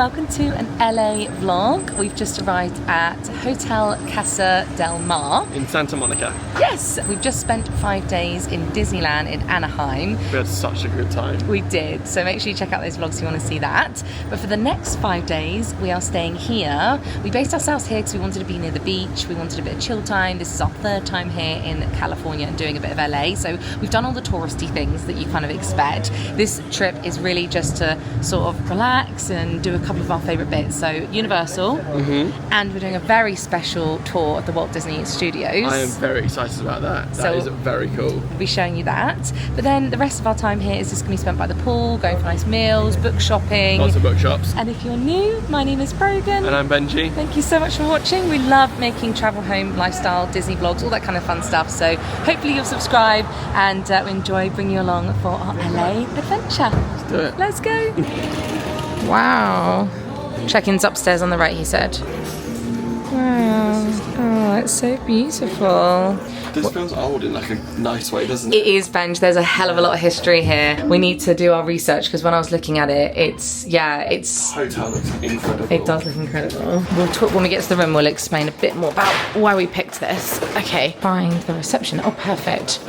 welcome to an LA vlog. We've just arrived at Hotel Casa Del Mar in Santa Monica. Yes, we've just spent 5 days in Disneyland in Anaheim. We had such a good time. We did, so make sure you check out those vlogs if you want to see that. But for the next 5 days, we are staying here. We based ourselves here because we wanted to be near the beach. We wanted a bit of chill time. This is our 3rd time here in California and doing a bit of LA. So we've done all the touristy things that you kind of expect. This trip is really just to sort of relax and do a couple of our favourite bits. So Universal, and we're doing a very special tour of the Walt Disney Studios. I am very excited about that. That is very cool. We'll be showing you that. But then the rest of our time here is just going to be spent by the pool, going for nice meals, book shopping. Lots of bookshops. And if you're new, my name is Brogan. And I'm Benji. Thank you so much for watching. We love making travel, home, lifestyle, Disney vlogs, all that kind of fun stuff. So hopefully you'll subscribe and we enjoy bringing you along for our LA adventure. Let's do it. Let's go. Wow. Check-in's upstairs on the right, he said. Wow. Oh, it's so beautiful. This feels old in like a nice way, doesn't it? It is, Benj. There's a hell of a lot of history here. We need to do our research because when I was looking at it, it's... Hotel looks incredible. It does look incredible. We'll talk when we get to the room. We'll explain a bit more about why we picked this. Okay, find the reception. Oh, perfect.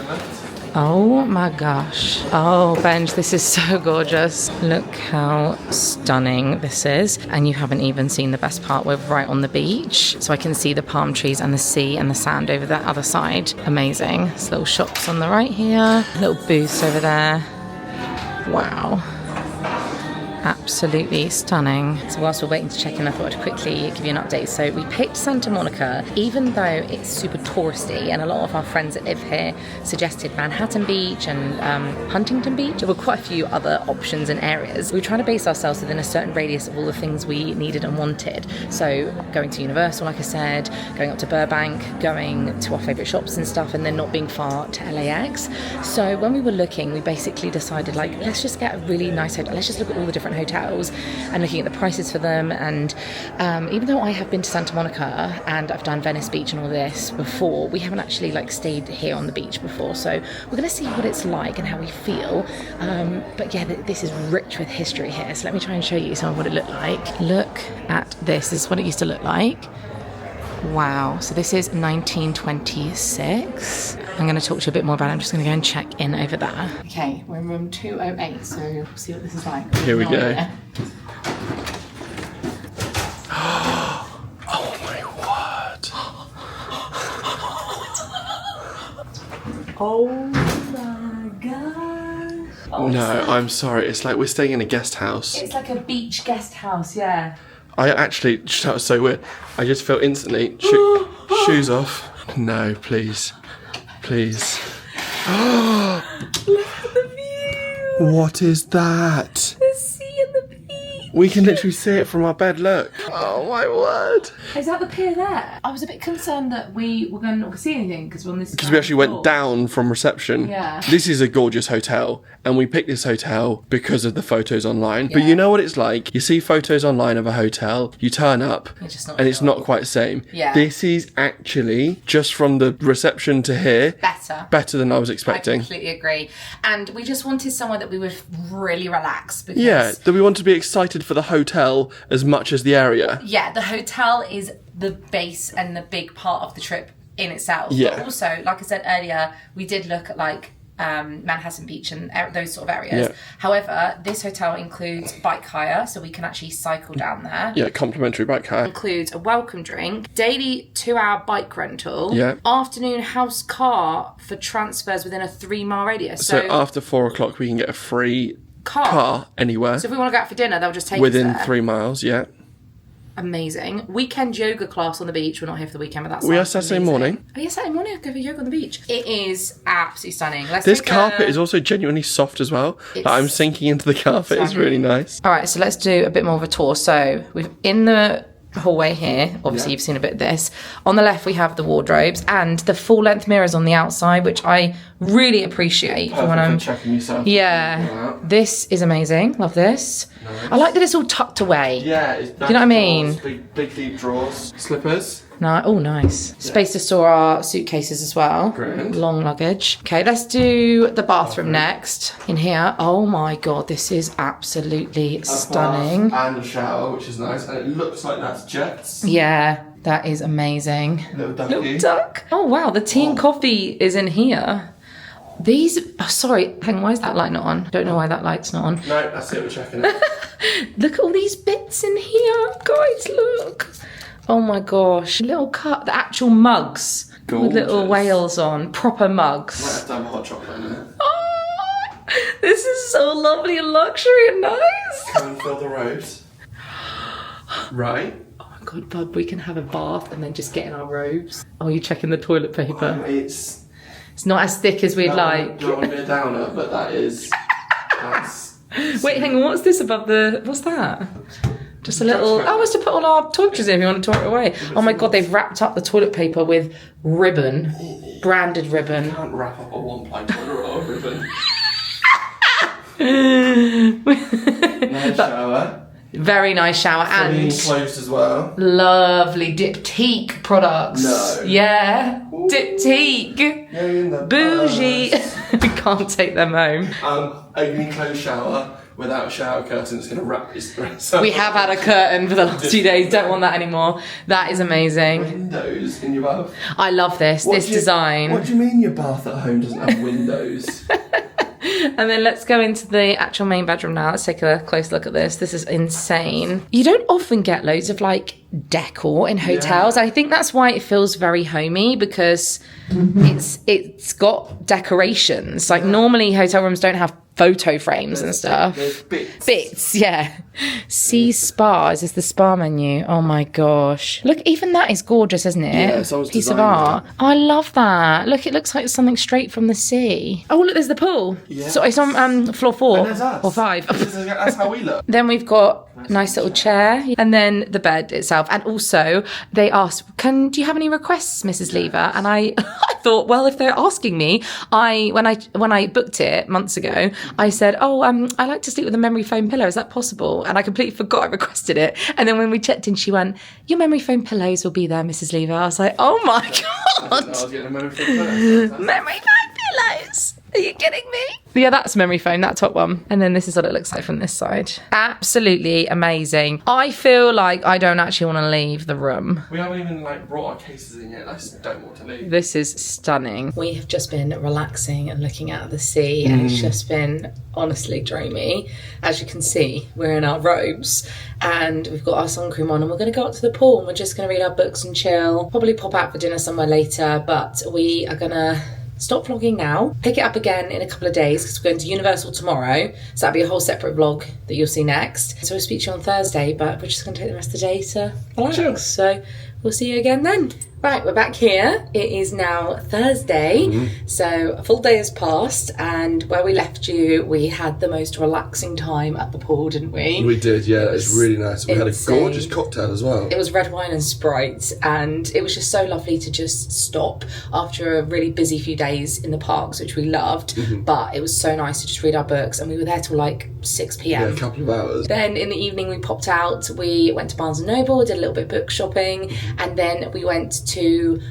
Oh my gosh. Oh, Benj, this is so gorgeous. Look how stunning this is. And you haven't even seen the best part. We're right on the beach. So I can see the palm trees and the sea and the sand over that other side. Amazing. There's little shops on the right here. Little booths over there. Wow. Absolutely stunning. So whilst we're waiting to check in, I thought I'd quickly give you an update. So we picked Santa Monica, even though it's super touristy, and a lot of our friends that live here suggested Manhattan Beach and Huntington Beach. There were quite a few other options and areas. We were trying to base ourselves within a certain radius of all the things we needed and wanted. So going to Universal, like I said, going up to Burbank, going to our favourite shops and stuff, and then not being far to LAX. So when we were looking, we basically decided, like, let's just get a really nice hotel. Let's just look at all the different hotels and looking at the prices for them. And even though I have been to Santa Monica and I've done Venice Beach and all this before, we haven't actually like stayed here on the beach before, so we're going to see what it's like and how we feel. But yeah, this is rich with history here, so let me try and show you some of what it looked like. Look at this. This is what it used to look like. Wow, so this is 1926. I'm going to talk to you a bit more about it. I'm just going to go and check in over there. Okay, we're in room 208, so we'll see what this is like. Here we go. Oh my word. Oh my gosh. Oh, no, I'm sorry. It's like we're staying in a guest house. It's like a beach guest house, yeah. I actually, that was so weird. I just felt instantly, shoes off. No, please. Please. Look at the view. What is that? The sea and the beach. We can literally see it from our bed, look. Oh my word. Is that the pier there? I was a bit concerned that we were going to not see anything because we're on this. Because we actually went down from reception. Yeah. This is a gorgeous hotel, and we picked this hotel because of the photos online. But you know what it's like? You see photos online of a hotel, you turn up, and it's not quite the same. Yeah. This is actually, just from the reception to here, better than I was expecting. I completely agree. And we just wanted somewhere that we would really relax. Because that we want to be excited for the hotel as much as the area. Yeah, the hotel is the base and the big part of the trip in itself. Yeah. But also, like I said earlier, we did look at like Manhattan Beach and those sort of areas. Yeah. However, this hotel includes bike hire, so we can actually cycle down there. Yeah, complimentary bike hire. Includes a welcome drink, daily 2-hour bike rental, yeah, afternoon house car for transfers within a 3-mile radius. So after 4 o'clock, we can get a free car anywhere. So if we want to go out for dinner, they'll just take within us there. 3 miles, yeah. Amazing. Weekend yoga class on the beach. We're not here for the weekend, but that's we are Saturday morning. Oh yeah, Saturday morning. I'll go for yoga on the beach. It is absolutely stunning. This carpet is also genuinely soft as well. Like, I'm sinking into the carpet. It's really nice. All right, so let's do a bit more of a tour. So we've in the hallway here, obviously you've seen a bit of this. On the left we have the wardrobes and the full-length mirrors on the outside, which I really appreciate. Perfect when I'm checking yourself. Yeah, this is amazing. Love this. Nice. I like that it's all tucked away. Yeah, it's you know what I mean? Big deep drawers. Slippers. No, oh, nice. Space to store our suitcases as well. Brilliant. Long luggage. Okay, let's do the bathroom next. In here, oh my god, this is absolutely stunning. And a shower, which is nice, and it looks like that's Jets. Yeah, that is amazing. Little ducky. Little duck. Oh wow, the tea and coffee is in here. These, oh, sorry, hang on, why is that light not on? Don't know why that light's not on. No, that's it, we're checking it. Look at all these bits in here, guys, look. Oh my gosh, little cup, the actual mugs. Gorgeous. With little whales on, proper mugs. Might have to have hot chocolate in it. Oh, this is so lovely and luxury and nice. Come and fill the robes. Right. Oh my god, bub, we can have a bath and then just get in our robes. Oh, you're checking the toilet paper. It's not as thick as we'd like. Don't want to be a downer, but that's... Wait, hang on, what's this above the... What's that? Just a little... Oh, it's to put all our toiletries in if you want to toilet away. Oh my god, they've wrapped up the toilet paper with ribbon. Branded ribbon. You can't wrap up a one-ply toilet roll of ribbon. Nice shower. Very nice shower. Fully And enclosed as well. lovely Diptyque products. No. Yeah. Ooh. Diptyque. Yeah, in the Bougie. We can't take them home. An enclosed shower without a shower curtain that's going to wrap yourself. We have had a curtain for the last 2 days. Don't want that anymore. That is amazing. Windows in your bath. I love this. This design. What do you mean your bath at home doesn't have windows? And then let's go into the actual main bedroom now. Let's take a close look at this. This is insane. You don't often get loads of like decor in hotels. Yeah. I think that's why it feels very homey, because it's got decorations. Like normally hotel rooms don't have photo frames and stuff. There's Bits, yeah. Sea Spa, is this the spa menu? Oh my gosh. Look, even that is gorgeous, isn't it? Yeah, someone's piece of art. Oh, I love that. Look, it looks like something straight from the sea. Oh, look, there's the pool. Yeah. So it's on floor 4 and there's us. Or 5. That's how we look. Then we've got a nice little chair, and then the bed itself. And also, they asked, do you have any requests, Mrs. Lever? And I thought, well, if they're asking me, when I booked it months ago, I said, I like to sleep with a memory foam pillow. Is that possible? And I completely forgot I requested it. And then when we checked in, she went, your memory foam pillows will be there, Mrs. Lever. I was like, oh my God. I was getting a memory foam pillow. Memory foam pillows. Are you kidding me? Yeah, that's memory foam, that top one. And then this is what it looks like from this side. Absolutely amazing. I feel like I don't actually want to leave the room. We haven't even brought our cases in yet. I just don't want to leave. This is stunning. We have just been relaxing and looking at the sea, and it's just been honestly dreamy. As you can see, we're in our robes and we've got our sun cream on, and we're going to go up to the pool and we're just going to read our books and chill. Probably pop out for dinner somewhere later, but we are going to stop vlogging now, pick it up again in a couple of days because we're going to Universal tomorrow, so that'll be a whole separate vlog that you'll see next. So we'll speak to you on Thursday, but we're just going to take the rest of the day to relax. Sure. So we'll see you again then. Right, we're back here. It is now Thursday, so a full day has passed, and where we left you, we had the most relaxing time at the pool, didn't we? We did, yeah, it was really nice. We had a gorgeous cocktail as well. It was red wine and Sprite, and it was just so lovely to just stop after a really busy few days in the parks, which we loved, but it was so nice to just read our books, and we were there till like 6 p.m. Yeah, a couple of hours. Then in the evening we popped out, we went to Barnes & Noble, did a little bit of book shopping, and then we went to...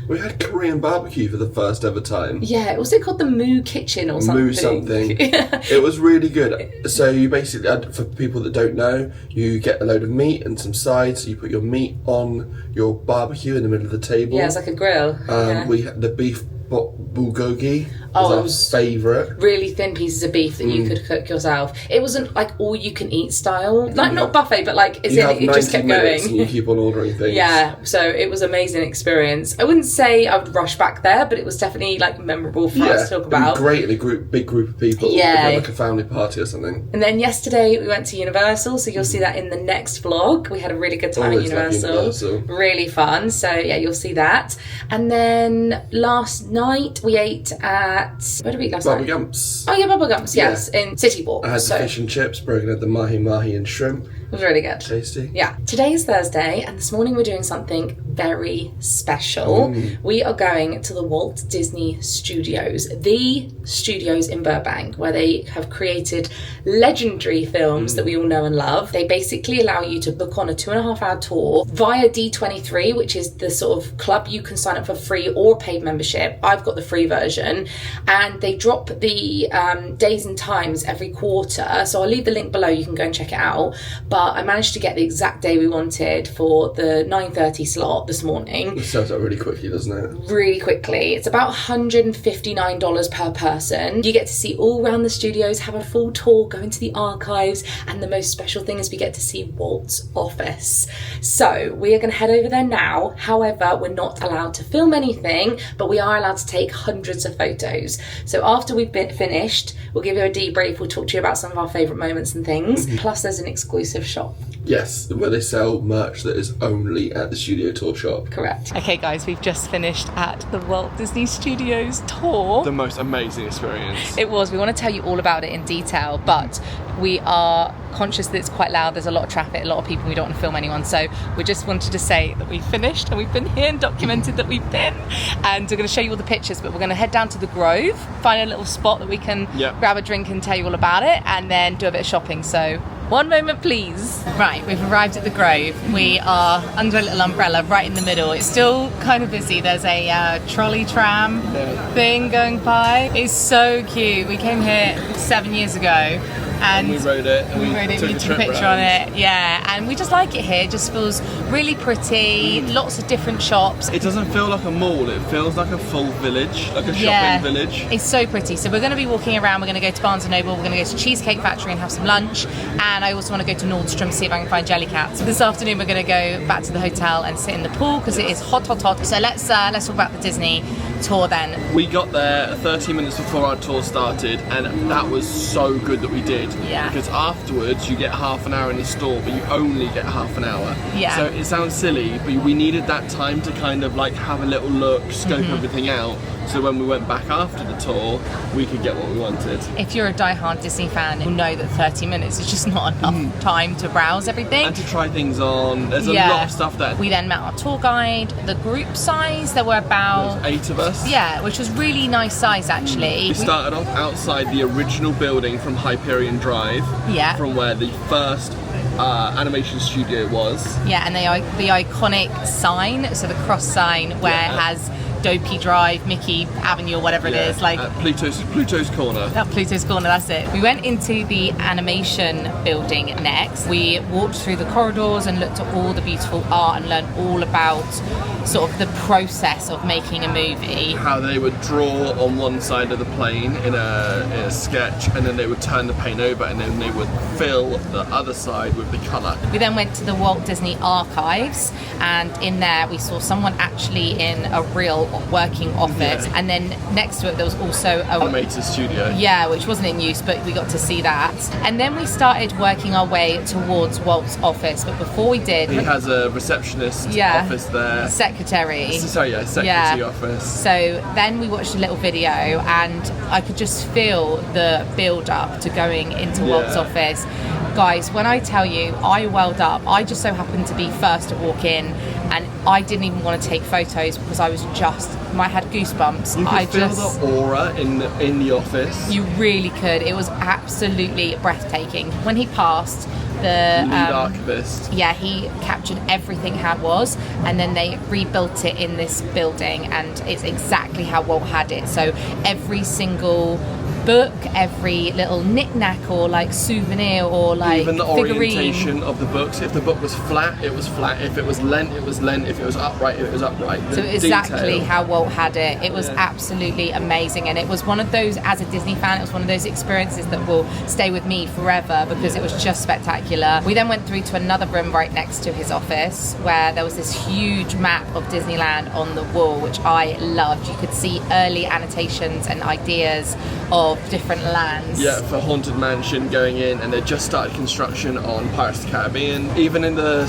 We had Korean barbecue for the first ever time. Yeah, was it called the Moo Kitchen or something? Moo something. It was really good. So you basically, for people that don't know, you get a load of meat and some sides, so you put your meat on your barbecue in the middle of the table. Yeah, it's like a grill. We had the beef bulgogi. Was our favourite. Really thin pieces of beef that you could cook yourself. It wasn't like all you can eat style, like not buffet, but like it just kept going. And you keep on ordering things. Yeah, so it was an amazing experience. I wouldn't say I would rush back there, but it was definitely like memorable for us to talk about. Great in a big group of people. Yeah, like a family party or something. And then yesterday we went to Universal, so you'll see that in the next vlog. We had a really good time at Universal. Really fun. So yeah, you'll see that. And then last night we ate at... Where did we eat last night? Gumps. Oh yeah, Bubba Gumps, yes, in City Walk. I had the fish and chips, Brogan had the mahi and shrimp. It was really good. Tasty. Yeah. Today is Thursday, and this morning we're doing something very special. We are going to the Walt Disney Studios, the studios in Burbank, where they have created legendary films that we all know and love. They basically allow you to book on a 2.5-hour tour via D23, which is the sort of club you can sign up for free or paid membership. I've got the free version, and they drop the days and times every quarter. So I'll leave the link below. You can go and check it out. But I managed to get the exact day we wanted for the 9:30 slot this morning. It sells out really quickly, doesn't it? Really quickly. It's about $159 per person. You get to see all around the studios, have a full tour, go into the archives, and the most special thing is we get to see Walt's office. So we are going to head over there now. However, we're not allowed to film anything, but we are allowed to take hundreds of photos. So after we've been finished, we'll give you a debrief. We'll talk to you about some of our favourite moments and things. Plus there's an exclusive shop. Yes, where they sell merch that is only at the studio tour shop. Correct. Okay guys, we've just finished at the Walt Disney Studios tour. The most amazing experience. It was. We want to tell you all about it in detail, but we are conscious that it's quite loud. There's a lot of traffic, a lot of people. We don't want to film anyone. So we just wanted to say that we finished and we've been here and documented that we've been. And we're going to show you all the pictures, but we're going to head down to the Grove, find a little spot that we can grab a drink and tell you all about it, and then do a bit of shopping. So one moment, please. Right, we've arrived at the Grove. We are under a little umbrella right in the middle. It's still kind of busy. There's a trolley tram thing going by. It's so cute. We came here 7 years ago. And we rode it. And we took a picture on it. Yeah, and we just like it here. It just feels really pretty. Lots of different shops. It doesn't feel like a mall. It feels like a full village, like a shopping village. It's so pretty. So we're going to be walking around. We're going to go to Barnes & Noble. We're going to go to Cheesecake Factory and have some lunch. And I also want to go to Nordstrom to see if I can find Jellycat. So this afternoon we're going to go back to the hotel and sit in the pool because it is hot, hot, hot. So let's talk about the Disney tour then. We got there 30 minutes before our tour started, and that was so good that we did. Yeah. Because afterwards you get half an hour in the store, but you only get half an hour. Yeah. So it sounds silly, but we needed that time to kind of like have a little look, scope everything out. So when we went back after the tour, we could get what we wanted. If you're a die-hard Disney fan, you'll know that 30 minutes is just not enough time to browse everything. And to try things on. There's a lot of stuff there. We then met our tour guide. The group size, there were about... There was 8 of us. Yeah, which was really nice size actually. We started off outside the original building from Hyperion Drive. Yeah. From where the first animation studio was. Yeah, and the iconic sign, so the cross sign where it has Dopey Drive, Mickey Avenue, or whatever it is, like Pluto's Corner. Pluto's Corner, that's it. We went into the animation building next. We walked through the corridors and looked at all the beautiful art and learned all about sort of the process of making a movie. How they would draw on one side of the plane in a sketch, and then they would turn the paint over, and then they would fill the other side with the colour. We then went to the Walt Disney Archives, and in there we saw someone actually in a real working office, and then next to it there was also a animated studio. Yeah, which wasn't in use, but we got to see that. And then we started working our way towards Walt's office, but before we did, he has a receptionist office there. Secretary office. So then we watched a little video, and I could just feel the build up to going into Walt's office. Guys, when I tell you I welled up, I just so happened to be first to walk in, and I didn't even want to take photos because I was I had goosebumps. You could feel the aura in the office. You really could. It was absolutely breathtaking. When he passed, the lead archivist. Yeah, he captured everything how it was, and then they rebuilt it in this building, and it's exactly how Walt had it. So every single book, every little knick-knack or like souvenir or like even the figurine. Orientation of the books. If the book was flat, it was flat. If it was lent, it was lent. If it was upright, it was upright. So exactly how Walt had it. It was absolutely amazing, and it was one of those, as a Disney fan, it was one of those experiences that will stay with me forever because it was just spectacular. We then went through to another room right next to his office where there was this huge map of Disneyland on the wall, which I loved. You could see early annotations and ideas of of different lands. Yeah, for Haunted Mansion going in, and they just started construction on Pirates of the Caribbean. Even in the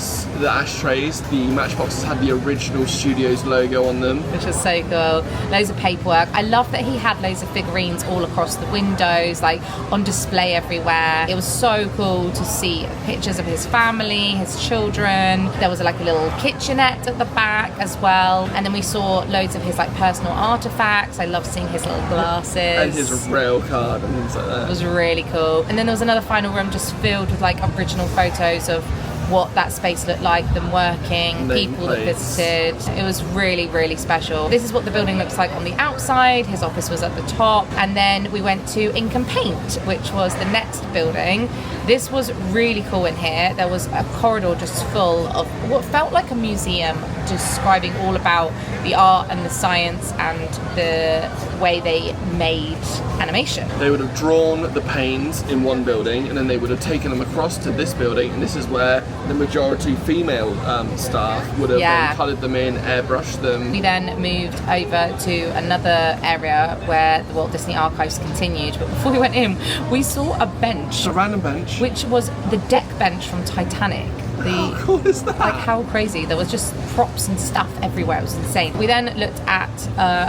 ashtrays, the matchboxes had the original Studios logo on them. Which was so cool. Loads of paperwork. I love that he had loads of figurines all across the windows, like on display everywhere. It was so cool to see pictures of his family, his children. There was like a little kitchenette at the back as well. And then we saw loads of his like personal artifacts. I love seeing his little glasses. And his rail card and things like that. It was really cool. And then there was another final room just filled with like original photos of what that space looked like, them working, people that visited. It was really, really special. This is what the building looks like on the outside. His office was at the top. And then we went to Ink and Paint, which was the next building. This was really cool in here. There was a corridor just full of what felt like a museum, describing all about the art and the science and the way they made animation. They would have drawn the panes in one building, and then they would have taken them across to this building, and this is where the majority female staff would have coloured them in, airbrushed them. We then moved over to another area where the Walt Disney Archives continued, but before we went in, we saw a bench. A random bench. Which was the deck bench from Titanic. How cool is that? Like, how crazy. There was just props and stuff everywhere. It was insane. We then looked at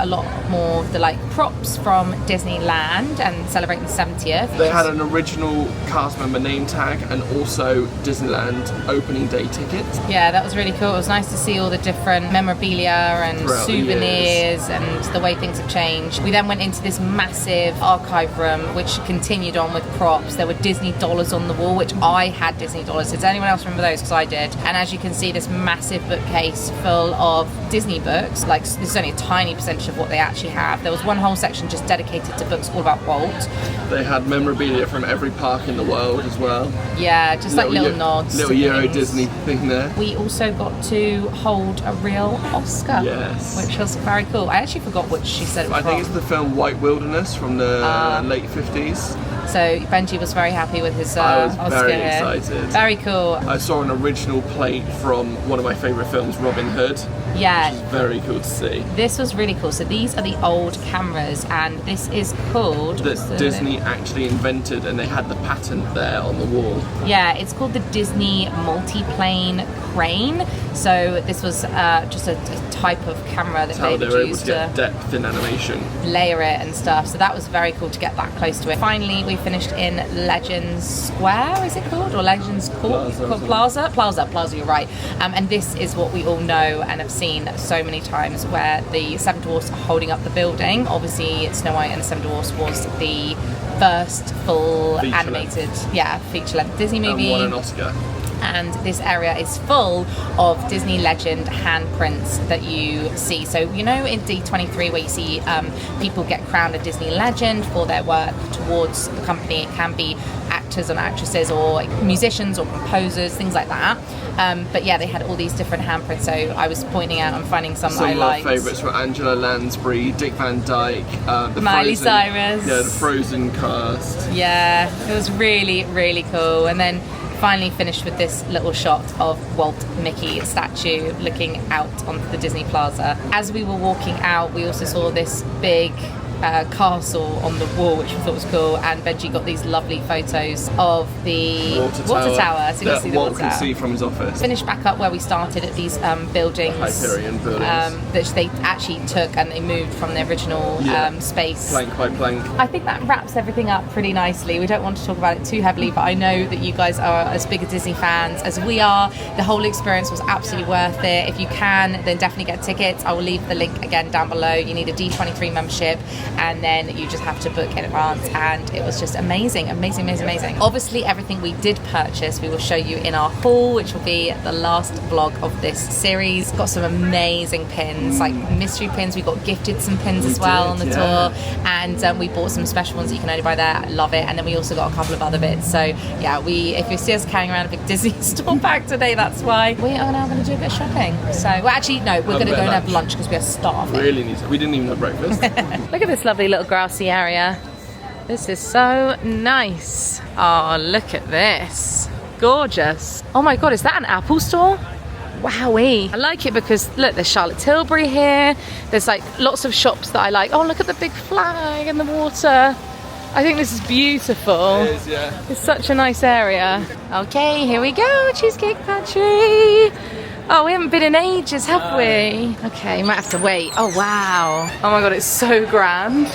a lot more of the like props from Disneyland and celebrating the 70th. They had an original cast member name tag and also Disneyland opening day tickets. Yeah, that was really cool. It was nice to see all the different memorabilia and souvenirs and the way things have changed. We then went into this massive archive room which continued on with props. There were Disney dollars on the wall, which I had Disney dollars. Does anyone else remember those? Because I did. And as you can see, this massive bookcase full of Disney books. Like, this is only a tiny percentage of what they actually have. There was one whole section just dedicated to books all about Walt. They had memorabilia from every park in the world as well. Yeah, just like little nods. Little Euro Disney thing there. We also got to hold a real Oscar. Yes. Which was very cool. I actually forgot what she said it was I think it's the film White Wilderness from the late 50s. So Benji was very happy with his I was Oscar very here. excited. Very cool. I saw an original plate from one of my favourite films, Robin Hood. Yeah. Which is very cool to see. This was really cool. So these are the old cameras, and this is called... That Disney actually invented, and they had the patent there on the wall. Yeah, it's called the Disney Multiplane Crane. So this was just a type of camera that they were able used to get depth in animation. Layer it and stuff. So that was very cool to get that close to it. Finally, we finished in Legends Square, is it called? Or Legends Court? Plaza, you're right. And this is what we all know and have seen so many times, where the Seven Dwarfs are holding up the building. Obviously, Snow White and the Seven Dwarfs was the first full animated feature-length Disney movie. And won an Oscar. And this area is full of Disney legend handprints that you see. So, you know, in D23 where you see people get crowned a Disney legend for their work towards the company. It can be actors and actresses or musicians or composers, things like that. But yeah, they had all these different handprints. So I was pointing out and finding some that I liked. Some of our favourites were Angela Lansbury, Dick Van Dyke, the Miley Cyrus. Yeah, the Frozen cast. Yeah, it was really, really cool. And then finally finished with this little shot of Walt Mickey statue looking out onto the Disney Plaza. As we were walking out, we also saw this big castle on the wall, which we thought was cool, and Benji got these lovely photos of the water tower. So you can see the Walt water can tower. see from his office. Finished back up where we started at these buildings, Hyperion buildings, which they actually took and they moved from the original space. Plank by plank. I think that wraps everything up pretty nicely. We don't want to talk about it too heavily, but I know that you guys are as big a Disney fans as we are. The whole experience was absolutely worth it. If you can, then definitely get tickets. I will leave the link again down below. You need a D23 membership, and then you just have to book in advance, and it was just amazing. Obviously, everything we did purchase we will show you in our haul, which will be the last vlog of this series. Got some amazing pins, like mystery pins. We got gifted some pins as well on the tour, and we bought some special ones that you can only buy there. I love it. And then we also got a couple of other bits. So yeah, if you see us carrying around a big Disney store bag today, that's why. We are now going to do a bit of shopping. So, well, actually, no, we're going to go and have lunch because we are starving. We didn't even have breakfast. Look at this lovely little grassy area. This is so nice. Oh, look at this. Gorgeous. Oh my God, is that an Apple store? Wowee. I like it because, look, there's Charlotte Tilbury here. There's like lots of shops that I like. Oh, look at the big flag in the water. I think this is beautiful. It is, yeah. It's such a nice area. Okay, here we go, Cheesecake Factory. Oh, we haven't been in ages, have we? Okay, might have to wait. Oh, wow. Oh my God, it's so grand.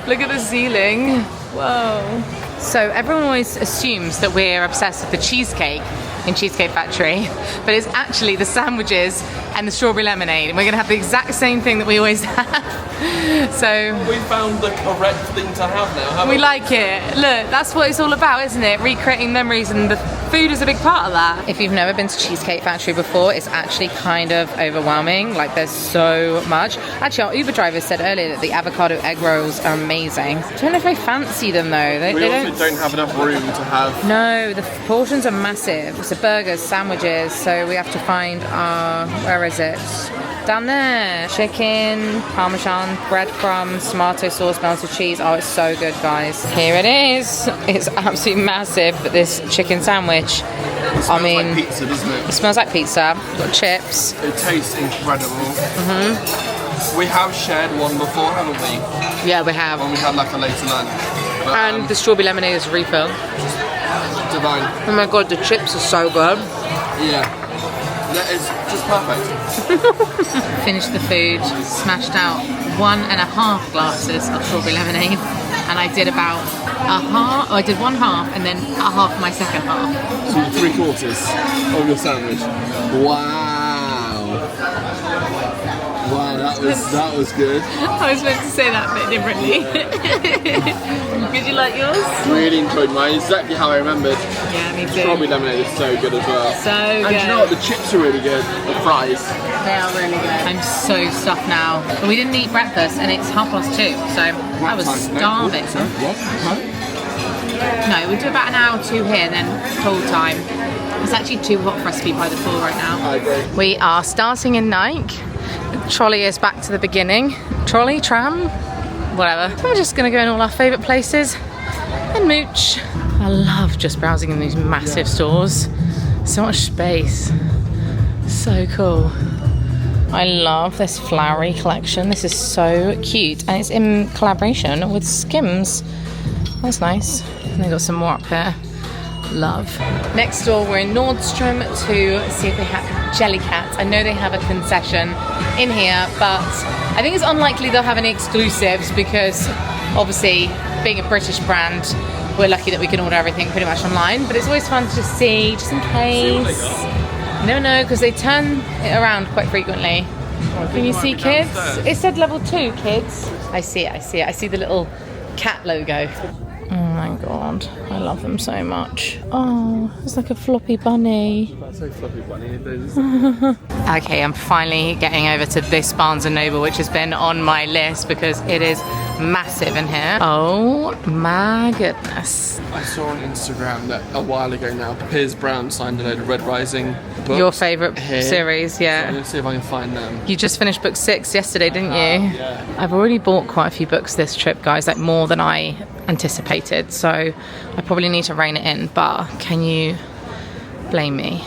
Look at the ceiling. Whoa. So everyone always assumes that we're obsessed with the cheesecake in Cheesecake Factory, but it's actually the sandwiches and the strawberry lemonade. And we're gonna have the exact same thing that we always have. So we found the correct thing to have now, haven't we? We like it. Look, that's what it's all about, isn't it? Recreating memories, and the food is a big part of that. If you've never been to Cheesecake Factory before, it's actually kind of overwhelming. Like, there's so much. Actually, our Uber driver said earlier that the avocado egg rolls are amazing. I don't know if I fancy them though. We also don't have enough room to have. No, the portions are massive. So burgers, sandwiches. So we have to find our, where is it? Down there. Chicken, parmesan, breadcrumbs, tomato sauce, melted cheese. Oh, it's so good, guys. Here it is. It's absolutely massive, but this chicken sandwich, I mean, like pizza, doesn't it? It smells like pizza. Got chips. It tastes incredible. We have shared one before, haven't we? Yeah, we have. When we had like a later lunch. But, and the strawberry lemonade is a refill. Divine. Oh my God, the chips are so good. Yeah. It's just perfect. Finished the food, smashed out 1.5 glasses of strawberry lemonade, and I did about a half. I did one half, and then a half of my second half. So you did 3/4 of your sandwich. Wow. Wow, that was good. I was meant to say that a bit differently. Did you like yours? Really enjoyed mine. Exactly how I remembered. Yeah, me too. Strawberry lemonade is so good as well. So good. And you know what? The chips are really good. The fries. They are really good. I'm so stuffed now. But we didn't eat breakfast, and it's 2:30, so I was starving. No, we do about an hour or two here, then full time. It's actually too hot for us to be by the pool right now. I agree. We are starting in Nike. The trolley is back to the beginning. Trolley, tram, whatever. We're just gonna go in all our favourite places and mooch. I love just browsing in these massive stores. So much space. So cool. I love this flowery collection. This is so cute, and it's in collaboration with Skims. That's nice. And they've got some more up here. Love. Next door, we're in Nordstrom to see if they have Jellycat. I know they have a concession in here, but I think it's unlikely they'll have any exclusives because obviously being a British brand, we're lucky that we can order everything pretty much online, but it's always fun to just see, just in case. No, because they turn it around quite frequently. Can you see kids? It said level 2 kids. I see it. I see the little cat logo. Oh my God, I love them so much. Oh, it's like a floppy bunny. That's so fluffy bunny. Okay, I'm finally getting over to this Barnes & Noble, which has been on my list because it is massive in here. Oh my goodness. I saw on Instagram that a while ago now, Piers Brown signed a load of Red Rising books. Your favourite here. Series, yeah. So I'm going to see if I can find them. You just finished book 6 yesterday, didn't you? Yeah. I've already bought quite a few books this trip, guys, like more than I anticipated, so I probably need to rein it in, but can you blame me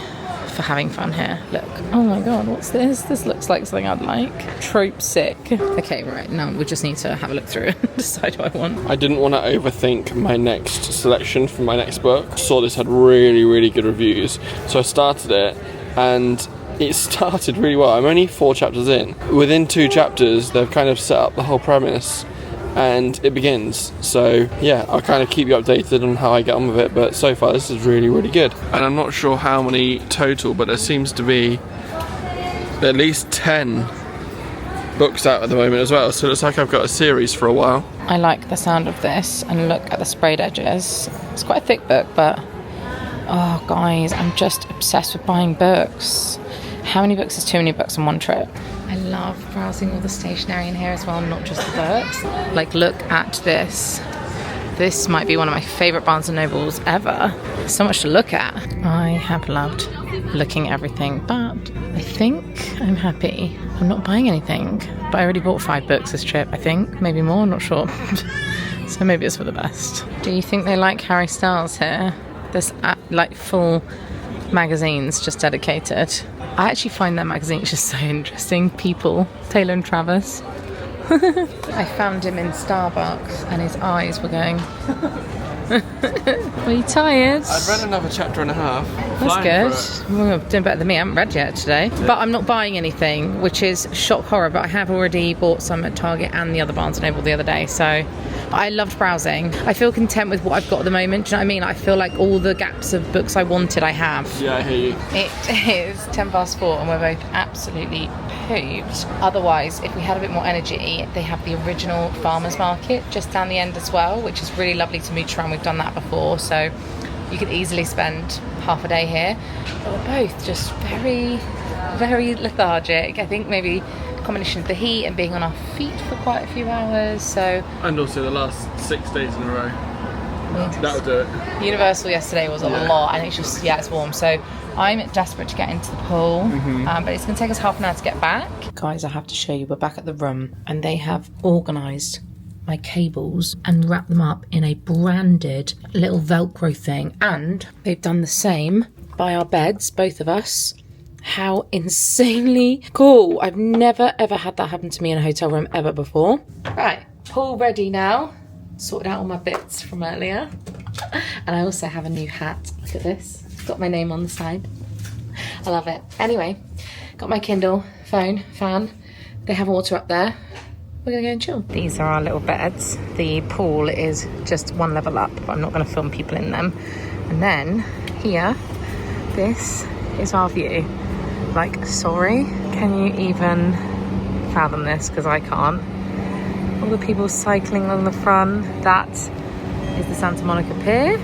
for having fun here? Look, oh my God, what's this? This looks like something I'd like. Trope sick. Okay, right, now we just need to have a look through and decide what I want. I didn't want to overthink my next selection for my next book. Saw this had really, really good reviews, so I started it, and it started really well. I'm only 4 chapters in. Within 2 chapters, they've kind of set up the whole premise, and it begins. So yeah, I'll kind of keep you updated on how I get on with it, but so far this is really, really good. And I'm not sure how many total, but there seems to be at least 10 books out at the moment as well, so it looks like I've got a series for a while. I like the sound of this, and look at the sprayed edges. It's quite a thick book, but oh guys, I'm just obsessed with buying books. How many books is too many books on one trip? I love browsing all the stationery in here as well, not just the books. Like, look at this. This might be one of my favourite Barnes & Nobles ever. So much to look at. I have loved looking at everything, but I think I'm happy. I'm not buying anything, but I already bought 5 books this trip, I think. Maybe more, I'm not sure. So maybe it's for the best. Do you think they like Harry Styles here? There's like full magazines just dedicated. I actually find their magazines just so interesting. People, Taylor and Travis. I found him in Starbucks and his eyes were going. Are you tired? I've read another chapter and a half. That's good. Well, doing better than me. I haven't read yet today. But I'm not buying anything, which is shock horror. But I have already bought some at Target and the other Barnes & Noble the other day. So I loved browsing. I feel content with what I've got at the moment. Do you know what I mean? I feel like all the gaps of books I wanted, I have. Yeah, I hear you. It is 4:10 and we're both absolutely pooped. Otherwise, if we had a bit more energy, they have the original farmers market just down the end as well, which is really lovely to mooch around. We've done that before, so you could easily spend half a day here. But we're both just very, very lethargic. I think maybe a combination of the heat and being on our feet for quite a few hours. So And also the last 6 days in a row. Yes. That'll do it. Universal yesterday was a lot, and it's just, yeah, it's warm. So I'm desperate to get into the pool, but it's going to take us half an hour to get back. Guys, I have to show you, we're back at the room, and they have organised my cables and wrapped them up in a branded little Velcro thing, and they've done the same by our beds, both of us. How insanely cool. I've never ever had that happen to me in a hotel room ever before. Right, pool ready now. Sorted out all my bits from earlier. And I also have a new hat. Look at this. It's got my name on the side. I love it. Anyway, got my Kindle, phone, fan. They have water up there. We're gonna go and chill. These are our little beds. The pool is just one level up, but I'm not gonna film people in them. And then here, this is our view. Like, sorry, can you even fathom this? Because I can't. All the people cycling along the front. That is the Santa Monica Pier.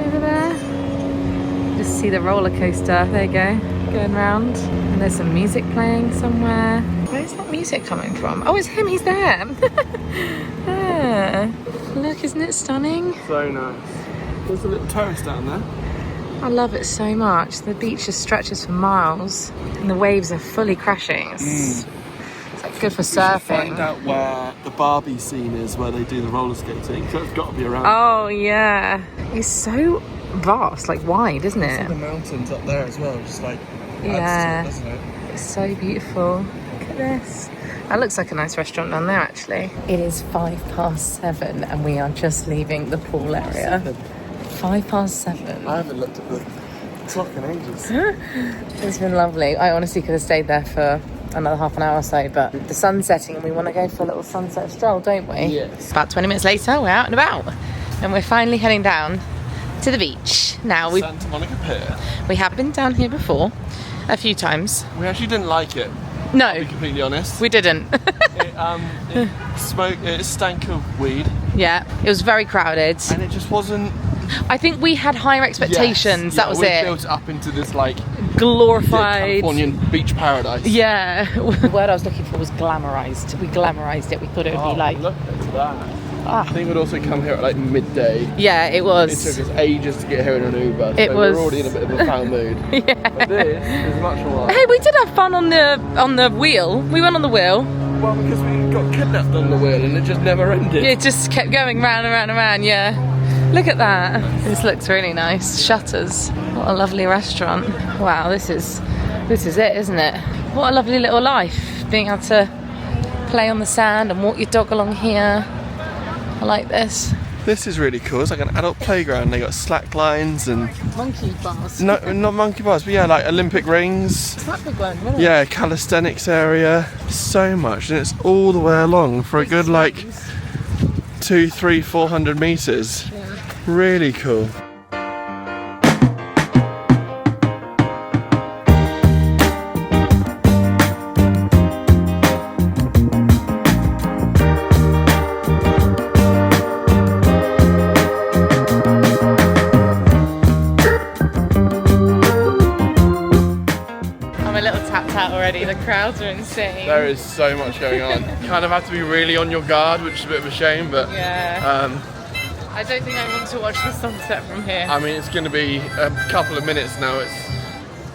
Over there. Just see the roller coaster. There you go. Going round. And there's some music playing somewhere. Where's that music coming from? Oh, it's him. He's there. There. Look, isn't it stunning? So nice. There's a little terrace down there. I love it so much. The beach just stretches for miles. And the waves are fully crashing. It's like good for surfing. Find out where the Barbie scene is, where they do the roller skating. So it's got to be around. Oh yeah, it's so vast, like wide, isn't it? There's the mountains up there as well, just like yeah, adds to it, doesn't it? It's so beautiful. Look at this. That looks like a nice restaurant down there, actually. It is 7:05, and we are just leaving the pool area. 7:05. I haven't looked at the clock in ages. It's been lovely. I honestly could have stayed there for another half an hour or so, but the sun's setting and we want to go for a little sunset stroll, don't we? Yes. About 20 minutes later, we're out and about, and we're finally heading down to the beach. Now we Santa Monica Pier. We have been down here before, a few times. We actually didn't like it. No, To be completely honest. we didn't. It stank of weed. Yeah, it was very crowded. And it just wasn't. I think we had higher expectations. Yes, that was we it. built it up into this like Glorified. Californian beach paradise. Yeah. The word I was looking for was glamorized. We glamorized it. We thought it would be like. Look at that. I think we'd also come here at like midday. Yeah, it was. It took us ages to get here in an Uber. It so was. We're already in a bit of a foul mood. Yeah. But this is much more. Hey, we did have fun on the wheel. We went on the wheel. Well, because we got kidnapped on the wheel and it just never ended. It just kept going round and round and round. Yeah. Look at that. This looks really nice. Shutters. What a lovely restaurant. Wow, this is it, isn't it? What a lovely little life. Being able to play on the sand and walk your dog along here. I like this. This is really cool. It's like an adult playground. They got slack lines and Monkey bars. no, not monkey bars, but yeah, like Olympic rings. It's that big one, isn't it? Yeah, calisthenics area. So much, and it's all the way along for a good like 200, 300, 400 meters. Yeah. Really cool. Already, the crowds are insane. There is so much going on. Kind of have to be really on your guard, which is a bit of a shame, but yeah. I don't think I want to watch the sunset from here. I mean, it's going to be a couple of minutes now. It's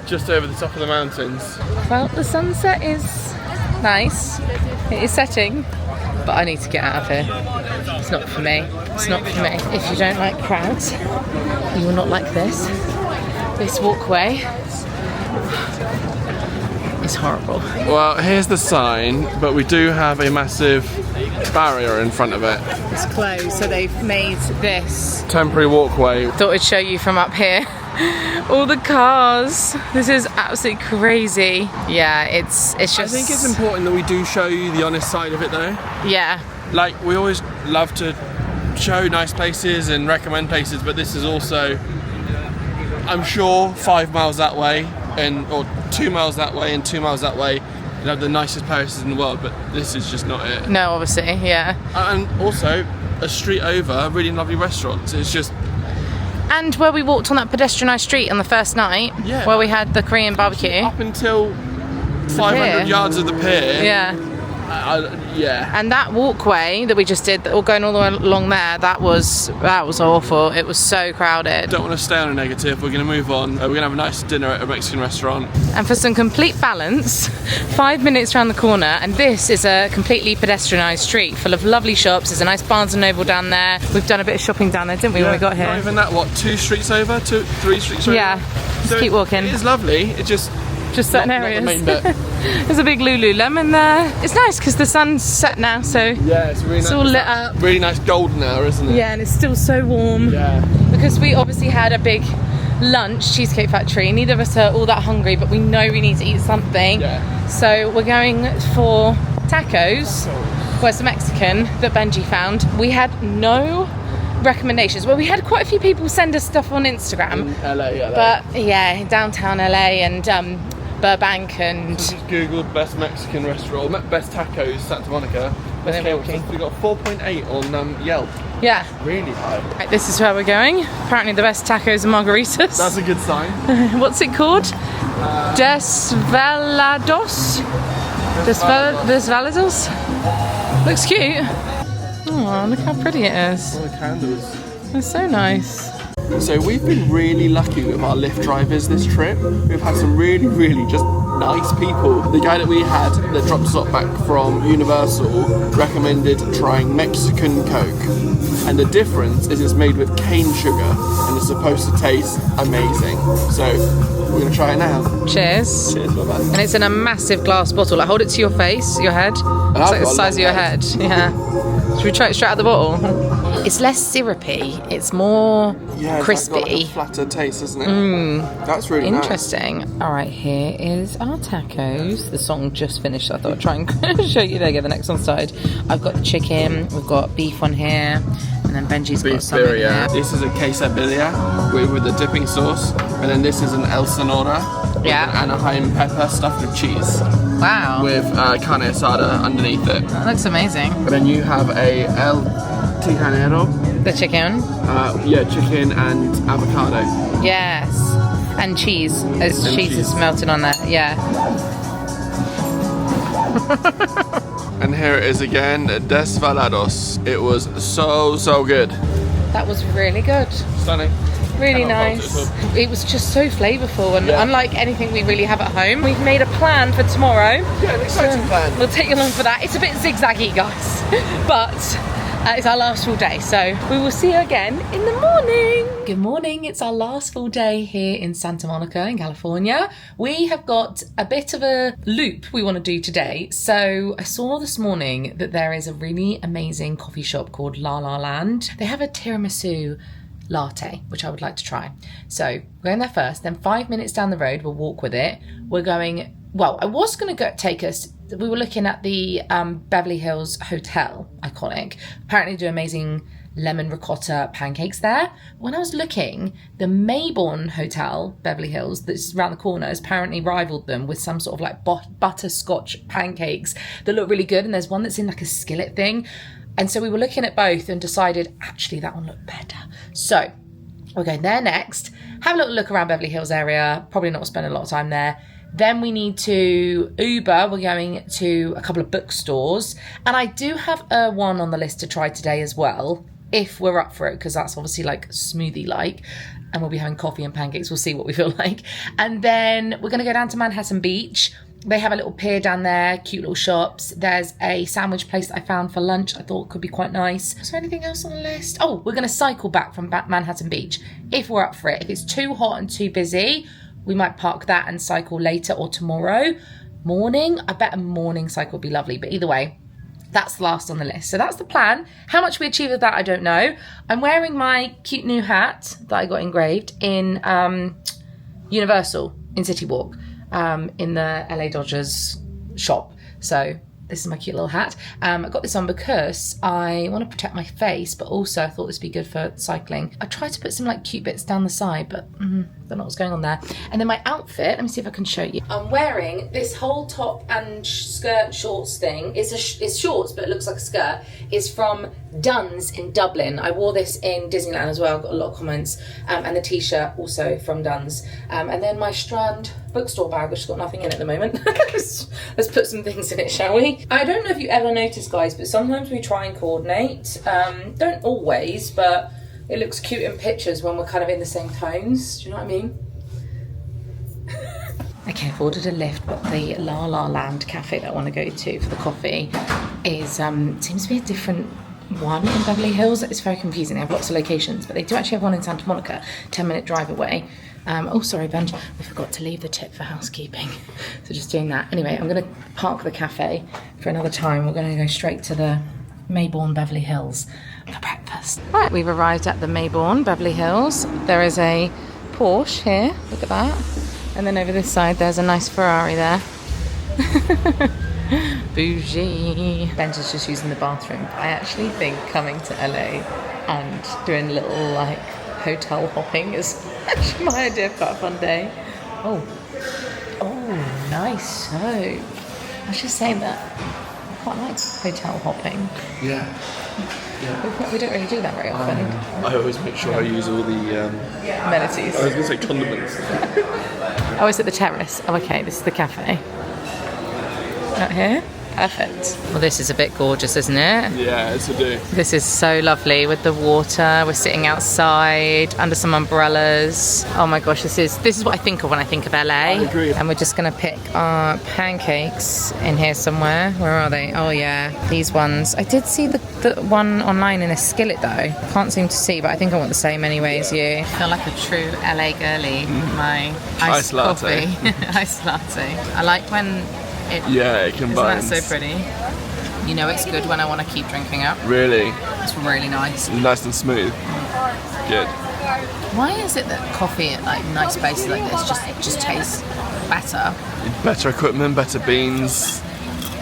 just over the top of the mountains. Well, the sunset is nice. It is setting, but I need to get out of here. It's not for me. It's not for me. If you don't like crowds, you will not like this walkway. It's horrible. Well, here's the sign, but we do have a massive barrier in front of it. It's closed, so they've made this Temporary walkway. Thought I'd show you from up here. All the cars. This is absolutely crazy. Yeah, it's just... I think it's important that we do show you the honest side of it though. Yeah. Like, we always love to show nice places and recommend places, but this is also, I'm sure, 5 miles that way, or 2 miles that way and 2 miles that way, you have the nicest places in the world, but this is just not it. No, obviously, yeah. And also, a street over, really lovely restaurants. It's just... And where we walked on that pedestrianised street on the first night, where we had the Korean barbecue. Up until 500 yards of the pier. Yeah. Yeah. And that walkway that we just did, all going all the way along there, that was awful. It was so crowded. Don't want to stay on a negative. We're going to move on. We're going to have a nice dinner at a Mexican restaurant. And for some complete balance, 5 minutes around the corner, and this is a completely pedestrianised street full of lovely shops. There's a nice Barnes & Noble down there. We've done a bit of shopping down there, didn't we, when we got here? Not even that, what, 2 streets over? 3 streets over? Yeah, So keep walking. It is lovely. It just certain not areas. the main bit. There's a big Lululemon there. It's nice because the sun's set now, so yeah, it's really nice. All lit up. Really nice golden hour, isn't it? Yeah, and it's still so warm. Yeah. Because we obviously had a big lunch, Cheesecake Factory. Neither of us are all that hungry, but we know we need to eat something. Yeah. So we're going for tacos. Well, it's a Mexican that Benji found. We had no recommendations. Well, we had quite a few people send us stuff on Instagram. In LA. But yeah, downtown LA and Burbank and... Just googled best Mexican restaurant, best tacos, Santa Monica. We got 4.8 on Yelp. Yeah. Really high. Right, this is where we're going. Apparently the best tacos and margaritas. That's a good sign. What's it called? Desvelados? Desvelados? Looks cute. Oh, look how pretty it is. All the candles. It's so nice. So we've been really lucky with our Lyft drivers this trip. We've had some really, really just nice people. The guy that we had that dropped us off back from Universal recommended trying Mexican Coke. And the difference is it's made with cane sugar and it's supposed to taste amazing. So we're going to try it now. Cheers. Cheers, bye-bye. And it's in a massive glass bottle. Like, hold it to your face, your head. It's like the size of your head. Yeah. Should we try it straight out of the bottle? It's less syrupy. It's more crispy. It's got like a flatter taste, isn't it? That's really interesting. Nice. All right, here is our tacos. The song just finished, so I thought I'd try and show you. There you go, the next one side. I've got the chicken. We've got beef on here. And then Benji's got some in here. This is a quesadilla with the dipping sauce. And then this is an El Sonora with an Anaheim pepper stuffed with cheese. Wow. With carne asada underneath it. That looks amazing. And then you have a El Tijanero. The chicken? Chicken and avocado. Yes. And cheese. There's cheese is melted on there. Yeah. And here it is again, Desvelados. It was so good. That was really good. Stunning. Really nice. It was just so flavourful and unlike anything we really have at home. We've made a plan for tomorrow. Yeah, an exciting plan. We'll take you along for that. It's a bit zigzaggy, guys, but it's our last full day, so we will see you again in the morning. Good morning. It's our last full day here in Santa Monica in California. We have got a bit of a loop we want to do today. So I saw this morning that there is a really amazing coffee shop called La La Land. They have a tiramisu latte, which I would like to try. So we're going there first, then 5 minutes down the road, we'll walk with it. We're going, well, I was going to take us, we were looking at the Beverly Hills Hotel, iconic. Apparently do amazing lemon ricotta pancakes there. When I was looking, the Maybourne Hotel, Beverly Hills, that's around the corner, has apparently rivaled them with some sort of like butterscotch pancakes that look really good. And there's one that's in like a skillet thing. And so we were looking at both and decided, actually, that one looked better. So we're going there next, have a little look around Beverly Hills area, probably not spend a lot of time there. Then we need to Uber. We're going to a couple of bookstores. And I do have one on the list to try today as well, if we're up for it, because that's obviously like smoothie-like. And we'll be having coffee and pancakes. We'll see what we feel like. And then we're going to go down to Manhattan Beach. They have a little pier down there, cute little shops. There's a sandwich place that I found for lunch I thought could be quite nice. Is there anything else on the list? Oh, we're going to cycle back from Manhattan Beach if we're up for it. If it's too hot and too busy, we might park that and cycle later or tomorrow. morning. I bet a morning cycle would be lovely, but either way, that's last on the list. So that's the plan. How much we achieve with that, I don't know. I'm wearing my cute new hat that I got engraved in Universal in City Walk, in the LA Dodgers shop. So this is my cute little hat. I got this on because I want to protect my face, but also I thought this would be good for cycling. I tried to put some like cute bits down the side, but don't know what's going on there. And then my outfit, let me see if I can show you. I'm wearing this whole top and skirt shorts thing. It's shorts, but it looks like a skirt. It's from Dunnes in Dublin. I wore this in Disneyland as well. Got a lot of comments. And the t-shirt also from Dunnes. And then my Strand Bookstore bag, which has got nothing in it at the moment. Let's put some things in it, shall we? I don't know if you ever notice, guys, but sometimes we try and coordinate. Don't always, but it looks cute in pictures when we're kind of in the same tones. Do you know what I mean? Okay, I've ordered a lift, but the La La Land cafe that I want to go to for the coffee is seems to be a different one in Beverly Hills. It's very confusing. They have lots of locations, but they do actually have one in Santa Monica, 10-minute drive away. Oh, sorry, Benj, we forgot to leave the tip for housekeeping. So just doing that. Anyway, I'm going to park the cafe for another time. We're going to go straight to the Maybourne Beverly Hills for breakfast. Right, we've arrived at the Maybourne Beverly Hills. There is a Porsche here, look at that. And then over this side, there's a nice Ferrari there. Bougie. Benj is just using the bathroom. I actually think coming to LA and doing a little like hotel hopping is actually my idea for a fun day. Oh, nice soap. I was just saying that I quite like hotel hopping. Yeah. We don't really do that very often. I always make sure I use all the amenities. I was going to say condiments. Oh, is it the terrace? Oh, okay, this is the cafe. Out here? Perfect. Well, this is a bit gorgeous, isn't it? Yeah, it's a do. This is so lovely with the water. We're sitting outside under some umbrellas. Oh my gosh, this is what I think of when I think of LA. I agree. And we're just gonna pick our pancakes in here somewhere. Where are they? Oh yeah, these ones. I did see the one online in a skillet though. Can't seem to see, but I think I want the same anyway as you. I feel like a true LA girly with my iced latte. coffee. Iced latte. I like when it combines. Isn't that so pretty? You know it's good when I want to keep drinking it. Really? It's really nice. Nice and smooth. Good. Why is it that coffee at like nice places like this just tastes better? Better equipment, better beans.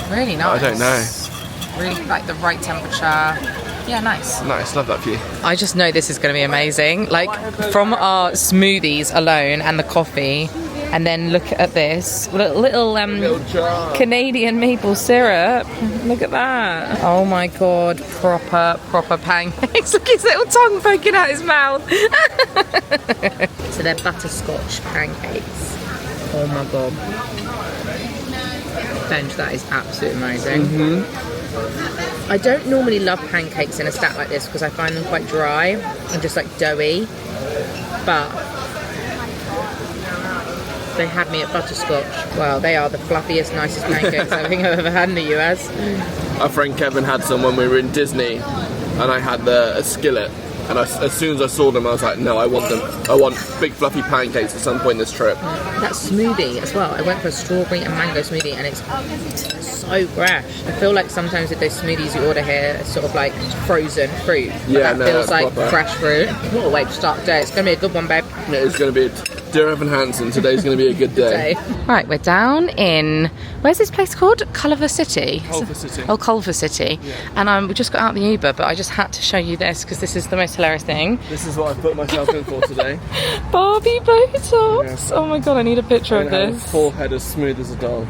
Really nice. I don't know. Really like the right temperature. Yeah, nice. Nice, love that for you. I just know this is going to be amazing. Like from our smoothies alone and the coffee. And then look at this little Canadian maple syrup. Look at that. Oh my god, proper pancakes. Look at his little tongue poking out his mouth. So they're butterscotch pancakes. Oh my god. Benj, that is absolutely amazing. I don't normally love pancakes in a stack like this because I find them quite dry and just like doughy. But they had me at butterscotch. Well, they are the fluffiest, nicest pancakes I think I've ever had in the US. Our friend Kevin had some when we were in Disney, and I had a skillet. And as soon as I saw them, I was like, no, I want them. I want big fluffy pancakes at some point in this trip. That smoothie as well. I went for a strawberry and mango smoothie, and it's so fresh. I feel like sometimes with those smoothies you order here, it's sort of like frozen fruit. Yeah, that feels like proper. fresh fruit. What a way to start the day. It's going to be a good one, babe. It is going to be. Dear Evan Hansen, today's going to be a good day. Right, we're down in, where's this place called? Culver City. Culver City. Oh, Culver City. Yeah. And we just got out the Uber, but I just had to show you this because this is the most hilarious thing. This is what I put myself in for today. Barbie Botox. Yes. Oh my god, I need a picture of this. Forehead as smooth as a doll.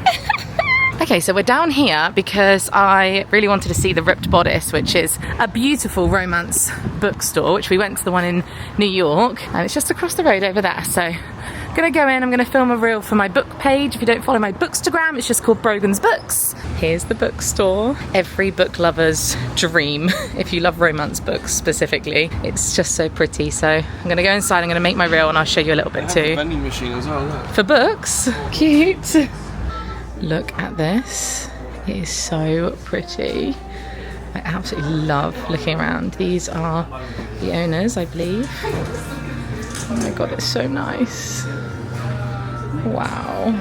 Okay, so we're down here because I really wanted to see the Ripped Bodice, which is a beautiful romance bookstore, which we went to the one in New York, and it's just across the road over there. So I'm gonna go in, I'm gonna film a reel for my book page. If you don't follow my Bookstagram, it's just called Brogan's Books. Here's the bookstore. Every book lover's dream, if you love romance books specifically. It's just so pretty. So I'm gonna go inside, I'm gonna make my reel, and I'll show you a little bit too. A vending machine as well, look. For books, cute. Look at this, it is so pretty. I absolutely love looking around. These are the owners, I believe. Oh my god, it's so nice. Wow.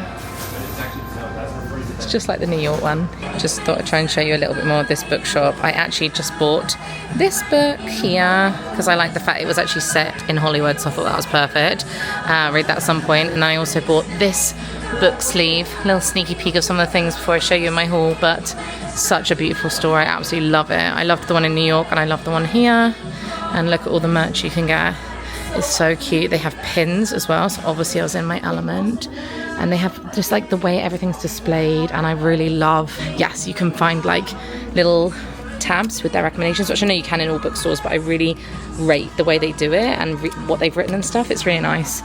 It's just like the New York one. Just thought I'd try and show you a little bit more of this bookshop. I actually just bought this book here because I like the fact it was actually set in Hollywood, so I thought that was perfect. Read that at some point. And I also bought this book sleeve, a little sneaky peek of some of the things before I show you in my haul, but such a beautiful store. I absolutely love it. I loved the one in New York and I love the one here. And look at all the merch you can get. It's so cute. They have pins as well, so obviously I was in my element. And they have just like the way everything's displayed, and I really love, yes, you can find like little tabs with their recommendations, which I know you can in all bookstores, but I really rate the way they do it and what they've written and stuff. It's really nice.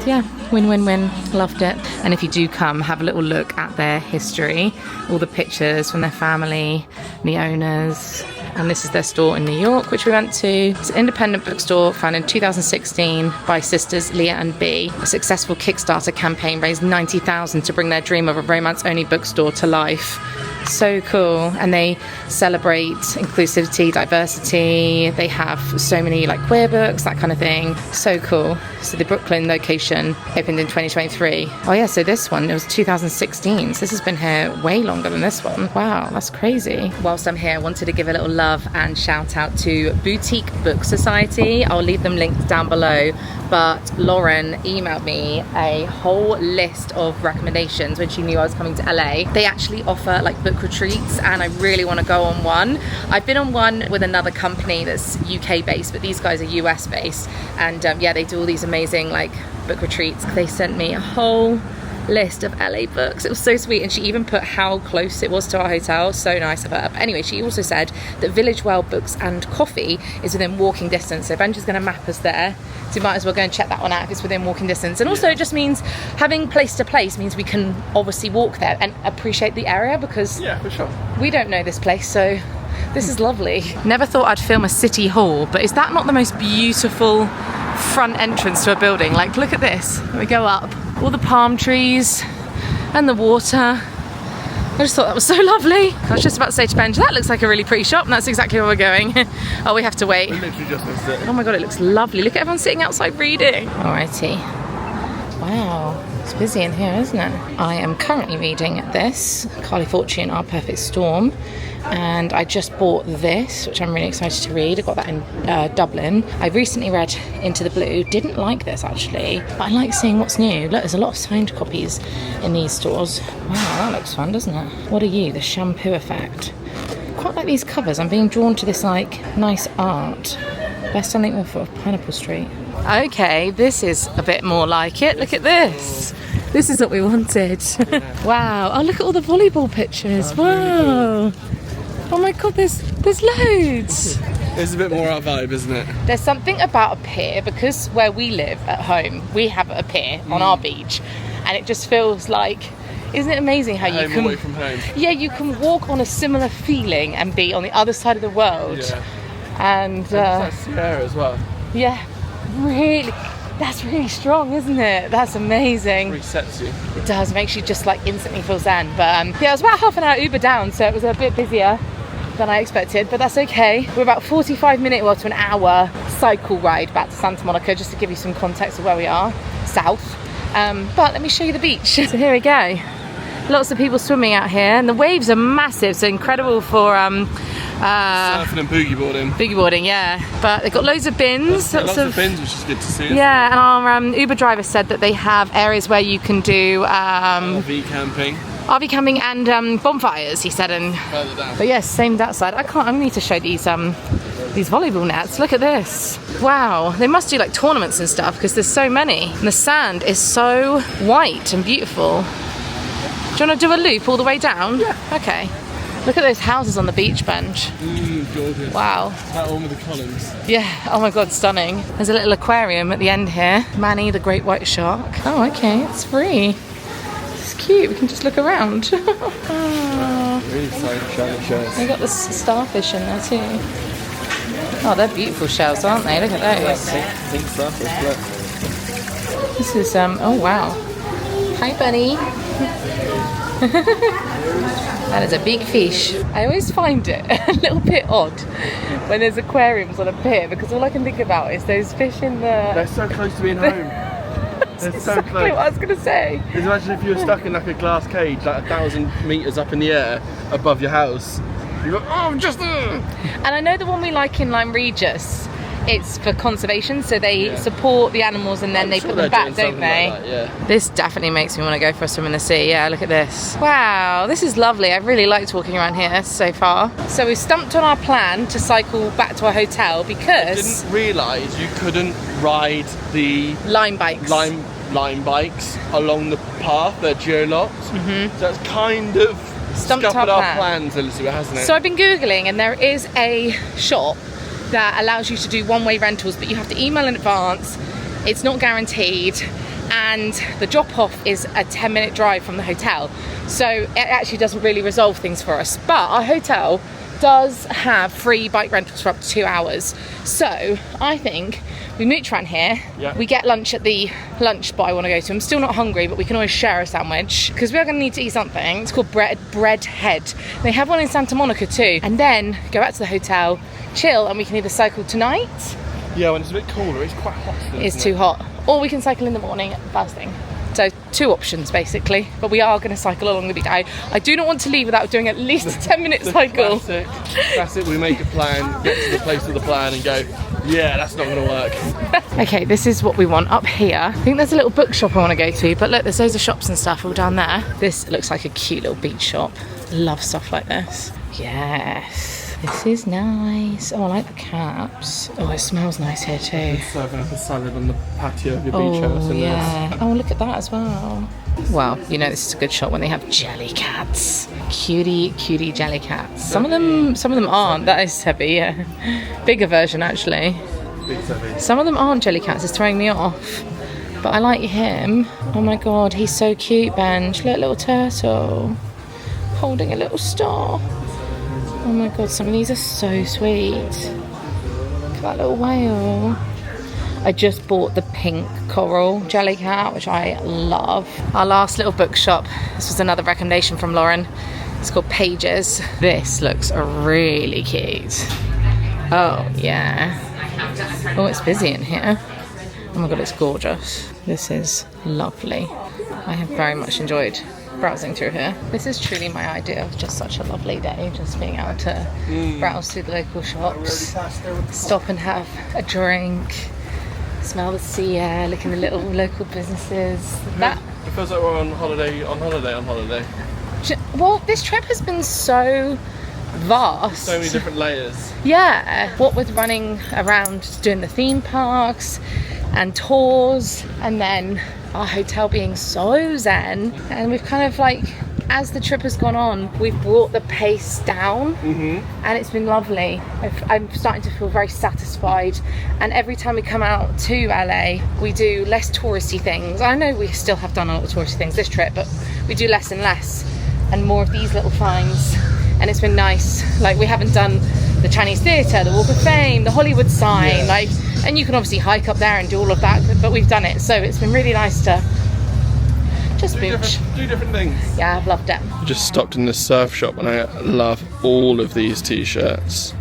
Yeah, win-win-win. Loved it. And if you do come, have a little look at their history, all the pictures from their family, the owners. And this is their store in New York, which we went to. It's an independent bookstore founded in 2016 by sisters Leah and B. A successful Kickstarter campaign raised $90,000 to bring their dream of a romance-only bookstore to life. So cool. And they celebrate inclusivity, diversity. They have so many like queer books, that kind of thing. So cool. So the Brooklyn location opened in 2023. Oh yeah, so this one, it was 2016. So this has been here way longer than this one. Wow, that's crazy. Whilst I'm here, I wanted to give a little love and shout out to Boutique Book Society. I'll leave them linked down below. But Lauren emailed me a whole list of recommendations when she knew I was coming to LA. They actually offer like book retreats, and I really want to go on one. I've been on one with another company that's UK based, but these guys are US based, and yeah, they do all these amazing like book retreats. They sent me a whole list of LA books. It was so sweet, and she even put how close it was to our hotel. So nice of her. But anyway, she also said that Village Well Books and Coffee is within walking distance, so Benji's going to map us there, so you might as well go and check that one out if it's within walking distance. And also it just means having place to place means we can obviously walk there and appreciate the area, because yeah, for sure, we don't know this place, so this is lovely. Never thought I'd film a city hall, but is that not the most beautiful front entrance to a building? Like, look at this. We go up, all the palm trees and the water. I just thought that was so lovely. I was just about to say to Benji, that looks like a really pretty shop, and that's exactly where we're going. Oh, we have to wait. We literally just missed it. Oh my god, it looks lovely. Look at everyone sitting outside reading. Alrighty. Wow, it's busy in here, isn't it? I am currently reading this, Carly Fortune, Our Perfect Storm. And I just bought this, which I'm really excited to read. I got that in Dublin. I recently read Into the Blue. Didn't like this actually, but I like seeing what's new. Look, there's a lot of signed copies in these stores. Wow, that looks fun, doesn't it? What are you? The Shampoo Effect. Quite like these covers. I'm being drawn to this like nice art. Best-selling author of Pineapple Street. Okay, this is a bit more like it. Look at this. This is what we wanted. Wow. Oh, look at all the volleyball pictures. Wow. Oh my god, there's loads. It's a bit more our vibe, isn't it? There's something about a pier, because where we live at home, we have a pier on our beach, and it just feels like, isn't it amazing how you can, away from home. Yeah, you can walk on a similar feeling and be on the other side of the world. Yeah. And that's Sierra as well. Yeah, really. That's really strong, isn't it? That's amazing. It resets you. It does, makes you just like instantly feel zen. But yeah, it was about half an hour Uber down, so it was a bit busier than I expected, but that's okay. We're about 45-minute, well, to an hour cycle ride back to Santa Monica, just to give you some context of where we are, south. But let me show you the beach. So here we go. Lots of people swimming out here, and the waves are massive, so incredible for surfing and boogie boarding. Boogie boarding, yeah. But they've got loads of bins. Lots of bins, which is good to see. Yeah, and our Uber driver said that they have areas where you can do RV camping. RV camping and bonfires, he said, and further down. But yes, same that side. I need to show these volleyball nets. Look at this. Wow, they must do like tournaments and stuff, because there's so many. And the sand is so white and beautiful. Do you want to do a loop all the way down? Yeah. Okay. Look at those houses on the beach bench. Gorgeous. Wow. That one with the columns. Yeah, oh my god, stunning. There's a little aquarium at the end here. Manny, the great white shark. Oh, okay, it's free. It's cute, we can just look around. Oh. Really shiny shells. They got the starfish in there too. Oh, they're beautiful shells, aren't they? Look at those. Pink starfish, look. This is, oh wow. Hi, bunny. That is a big fish. I always find it a little bit odd when there's aquariums on a pier, because all I can think about is those fish in the... They're so close to being home. It's so exactly close. what I was going to say. Imagine if you were stuck in like a glass cage, like 1,000 metres up in the air above your house. You go, oh, I'm just there. And I know the one we like in Lyme Regis, it's for conservation, so they support the animals and then they put them back, don't they? Like that, This definitely makes me want to go for a swim in the sea. Yeah, look at this. Wow, this is lovely. I've really liked walking around here so far. So we stumped on our plan to cycle back to our hotel because... I didn't realise you couldn't ride the Lime bikes. Lime bikes along the path. They're geolocked. So it's kind of Stumped scuppered our our plans a little bit, hasn't it? So I've been Googling and there is a shop that allows you to do one-way rentals, but you have to email in advance. It's not guaranteed, and the drop-off is a 10-minute drive from the hotel. So it actually doesn't really resolve things for us. But our hotel does have free bike rentals for up to 2 hours. So I think we mooch around here. Yeah. We get lunch at the lunch spot I want to go to. I'm still not hungry, but we can always share a sandwich because we are going to need to eat something. It's called Bread Head. They have one in Santa Monica too. And then go back to the hotel, chill, and we can either cycle tonight. Yeah, when it's a bit cooler, it's quite hot still, It's isn't too hot. Or we can cycle in the morning first thing. So 2 options basically, but we are going to cycle along the beach. I do not want to leave without doing at least a 10-minute cycle. Classic, we make a plan, get to the place of the plan and go, yeah, that's not going to work. Okay, this is what we want up here. I think there's a little bookshop I want to go to, but look, there's loads of shops and stuff all down there. This looks like a cute little beach shop. Love stuff like this. Yes. This is nice. Oh, I like the caps. Oh, it smells nice here too. Serving up a salad on the patio of your beach house. Oh, yeah. Oh, look at that as well. Well, you know this is a good shot when they have jelly cats. Cutie jelly cats. Some of them aren't. That is heavy, yeah. Bigger version actually. Big heavy. Some of them aren't jelly cats. It's throwing me off. But I like him. Oh my god, he's so cute, Benj. Look, little turtle. Holding a little star. Oh my god, some of these are so sweet. Look at that little whale. I just bought the pink coral jelly cat, which I love. Our last little bookshop, this was another recommendation from Lauren. It's called Pages. This looks really cute. Oh yeah. Oh, it's busy in here. Oh my god, it's gorgeous. This is lovely. I have very much enjoyed browsing through here. This is truly my idea of just such a lovely day, just being able to browse through the local shops, stop and have a drink, smell the sea air, look in the little local businesses. That It feels like we're on holiday. well, this trip has been so vast. So many different layers. Yeah, what with running around doing the theme parks and tours, and then our hotel being so zen, and we've kind of like, as the trip has gone on, we've brought the pace down, and it's been lovely. I'm starting to feel very satisfied, and every time we come out to LA, we do less touristy things. I know we still have done a lot of touristy things this trip, but we do less and less, and more of these little finds, and it's been nice. Like, we haven't done the Chinese Theatre, the Walk of Fame, the Hollywood sign, like, and you can obviously hike up there and do all of that, but we've done it, so it's been really nice to just do different things. Yeah, I've loved it. I just stopped in this surf shop and I love all of these t-shirts.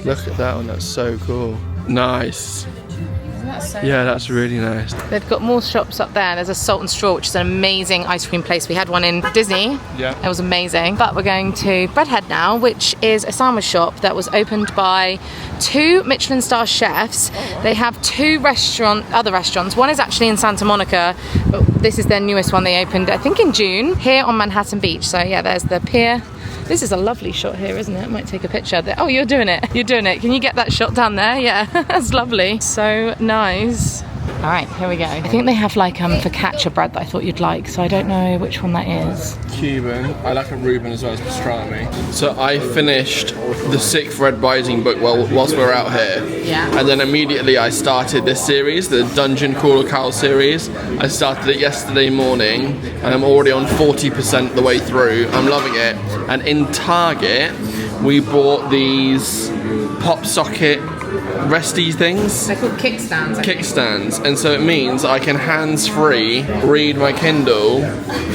Look at that one, that's so cool. Nice. Isn't that so Yeah, that's really nice. They've got more shops up there. There's a Salt and Straw, which is an amazing ice cream place. We had one in Disney. Yeah. It was amazing. But we're going to Breadhead now, which is a sandwich shop that was opened by 2 Michelin star chefs. Oh, wow. They have 2 other restaurants. One is actually in Santa Monica, but this is their newest one. They opened, I think, in June, here on Manhattan Beach. So yeah, there's the pier. This is a lovely shot here, isn't it? I might take a picture there. Oh, you're doing it. You're doing it. Can you get that shot down there? Yeah, that's lovely. So nice. All right, here we go. I think they have like focaccia bread that I thought you'd like, so I don't know which one that is. Cuban. I like a Reuben as well as pastrami. So I finished the 6th Red Rising book whilst we were out here. Yeah. And then immediately I started this series, the Dungeon Crawler Cowl series. I started it yesterday morning and I'm already on 40% the way through. I'm loving it. And in Target, we bought these pop socket resty things. They're called kickstands. Kickstands, and so it means I can hands-free read my Kindle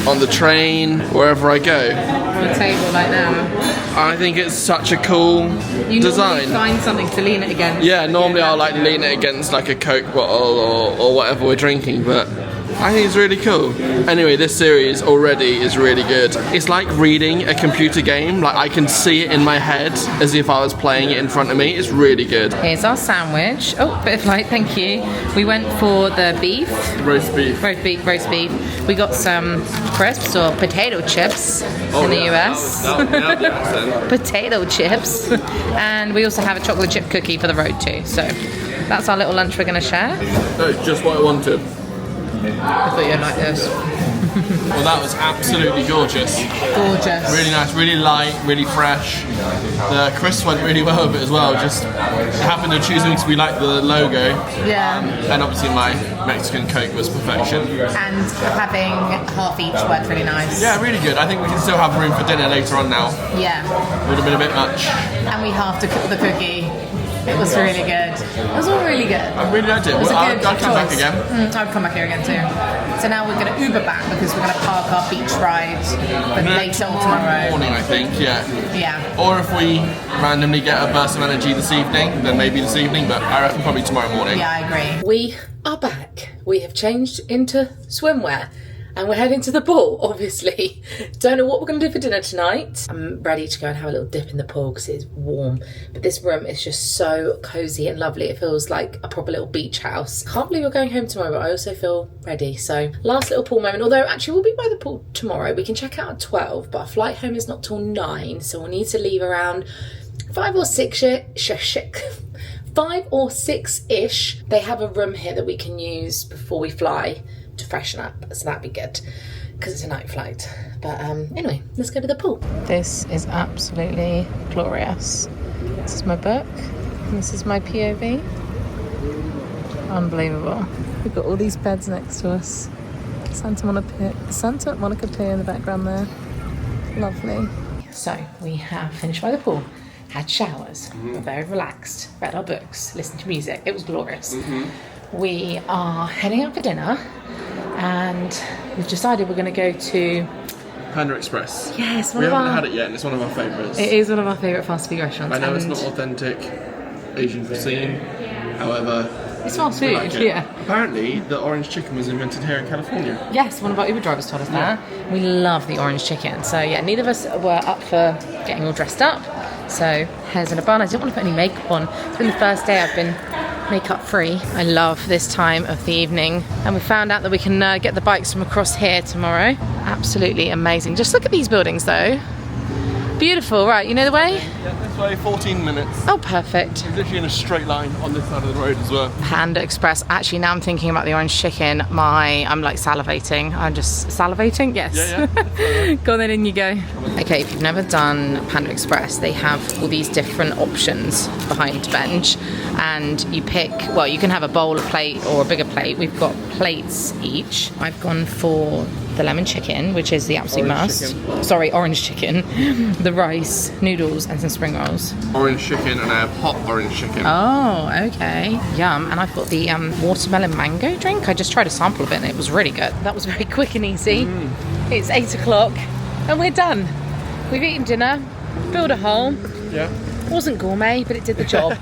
on the train, wherever I go. On the table like now. I think it's such a cool design. You find something to lean it against. Yeah, normally I'll like lean it against like a Coke bottle or whatever we're drinking, but I think it's really cool. Anyway, this series already is really good. It's like reading a computer game. Like I can see it in my head as if I was playing it in front of me. It's really good. Here's our sandwich. Oh, bit of light, thank you. We went for the beef. Roast beef. Roast beef. We got some crisps or potato chips in the US. Potato chips. And we also have a chocolate chip cookie for the road too. So that's our little lunch we're going to share. That's just what I wanted. I thought you'd like this. Well, that was absolutely gorgeous. Gorgeous. Really nice, really light, really fresh. The crisps went really well with it as well. Just happened to choose them because we like the logo. Yeah. And obviously my Mexican Coke was perfection. And having half each worked really nice. Yeah, really good. I think we can still have room for dinner later on now. Yeah. Would have been a bit much. And we halved the cookie. It was really good. It was all really good. I really liked it. I'd come back again. I'd come back here again too. So now we're going to Uber back because we're going to park our beach ride for later on tomorrow. Morning, I think, yeah. Yeah. Or if we randomly get a burst of energy this evening, then maybe this evening, but I reckon probably tomorrow morning. Yeah, I agree. We are back. We have changed into swimwear. And we're heading to the pool, obviously. Don't know what we're going to do for dinner tonight. I'm ready to go and have a little dip in the pool because it's warm. But this room is just so cosy and lovely. It feels like a proper little beach house. Can't believe we're going home tomorrow, but I also feel ready. So last little pool moment. Although actually we'll be by the pool tomorrow. We can check out at 12, but our flight home is not till 9. So we'll need to leave around 5 or 6-ish. They have a room here that we can use before we fly to freshen up, so that'd be good because it's a night flight. But anyway, let's go to the pool. This is absolutely glorious. This is my book and this is my POV. Unbelievable. We've got all these beds next to us. Santa Monica Pier in the background there. Lovely. So we have finished by the pool, had showers, we're very relaxed, read our books, listened to music. It was glorious. We are heading out for dinner and we've decided we're going to go to Panda Express. Yes, we haven't had it yet and it's one of our favourites. It is one of our favourite fast food restaurants. I know it's not authentic Asian cuisine, however it's fast food, like yeah. Apparently the orange chicken was invented here in California. Yes, one of our Uber drivers told us that. We love the orange chicken. So yeah, neither of us were up for getting all dressed up. So hairs in a bun. I didn't want to put any makeup on. It's been the first day I've been makeup free. I love this time of the evening, and we found out that we can get the bikes from across here tomorrow. Absolutely amazing. Just look at these buildings though. Beautiful. Right, you know the way? Yeah, this way, 14 minutes. Oh, perfect. It's literally in a straight line on this side of the road as well. Panda Express. Actually, now I'm thinking about the orange chicken. I'm like salivating. I'm just salivating? Yes. Yeah. Go on then, in you go. Okay, if you've never done Panda Express, they have all these different options behind bench, and you pick, well, you can have a bowl, a plate, or a bigger plate. We've got plates each. I've gone for the lemon chicken, which is the absolute must. Sorry, orange chicken. The rice, noodles, and some spring rolls. Orange chicken, and I have hot orange chicken. Oh, okay. Yum. And I've got the watermelon mango drink. I just tried a sample of it and it was really good. That was very quick and easy. It's 8 o'clock and we're done. We've eaten dinner, filled a hole. Yeah. Wasn't gourmet, but it did the job.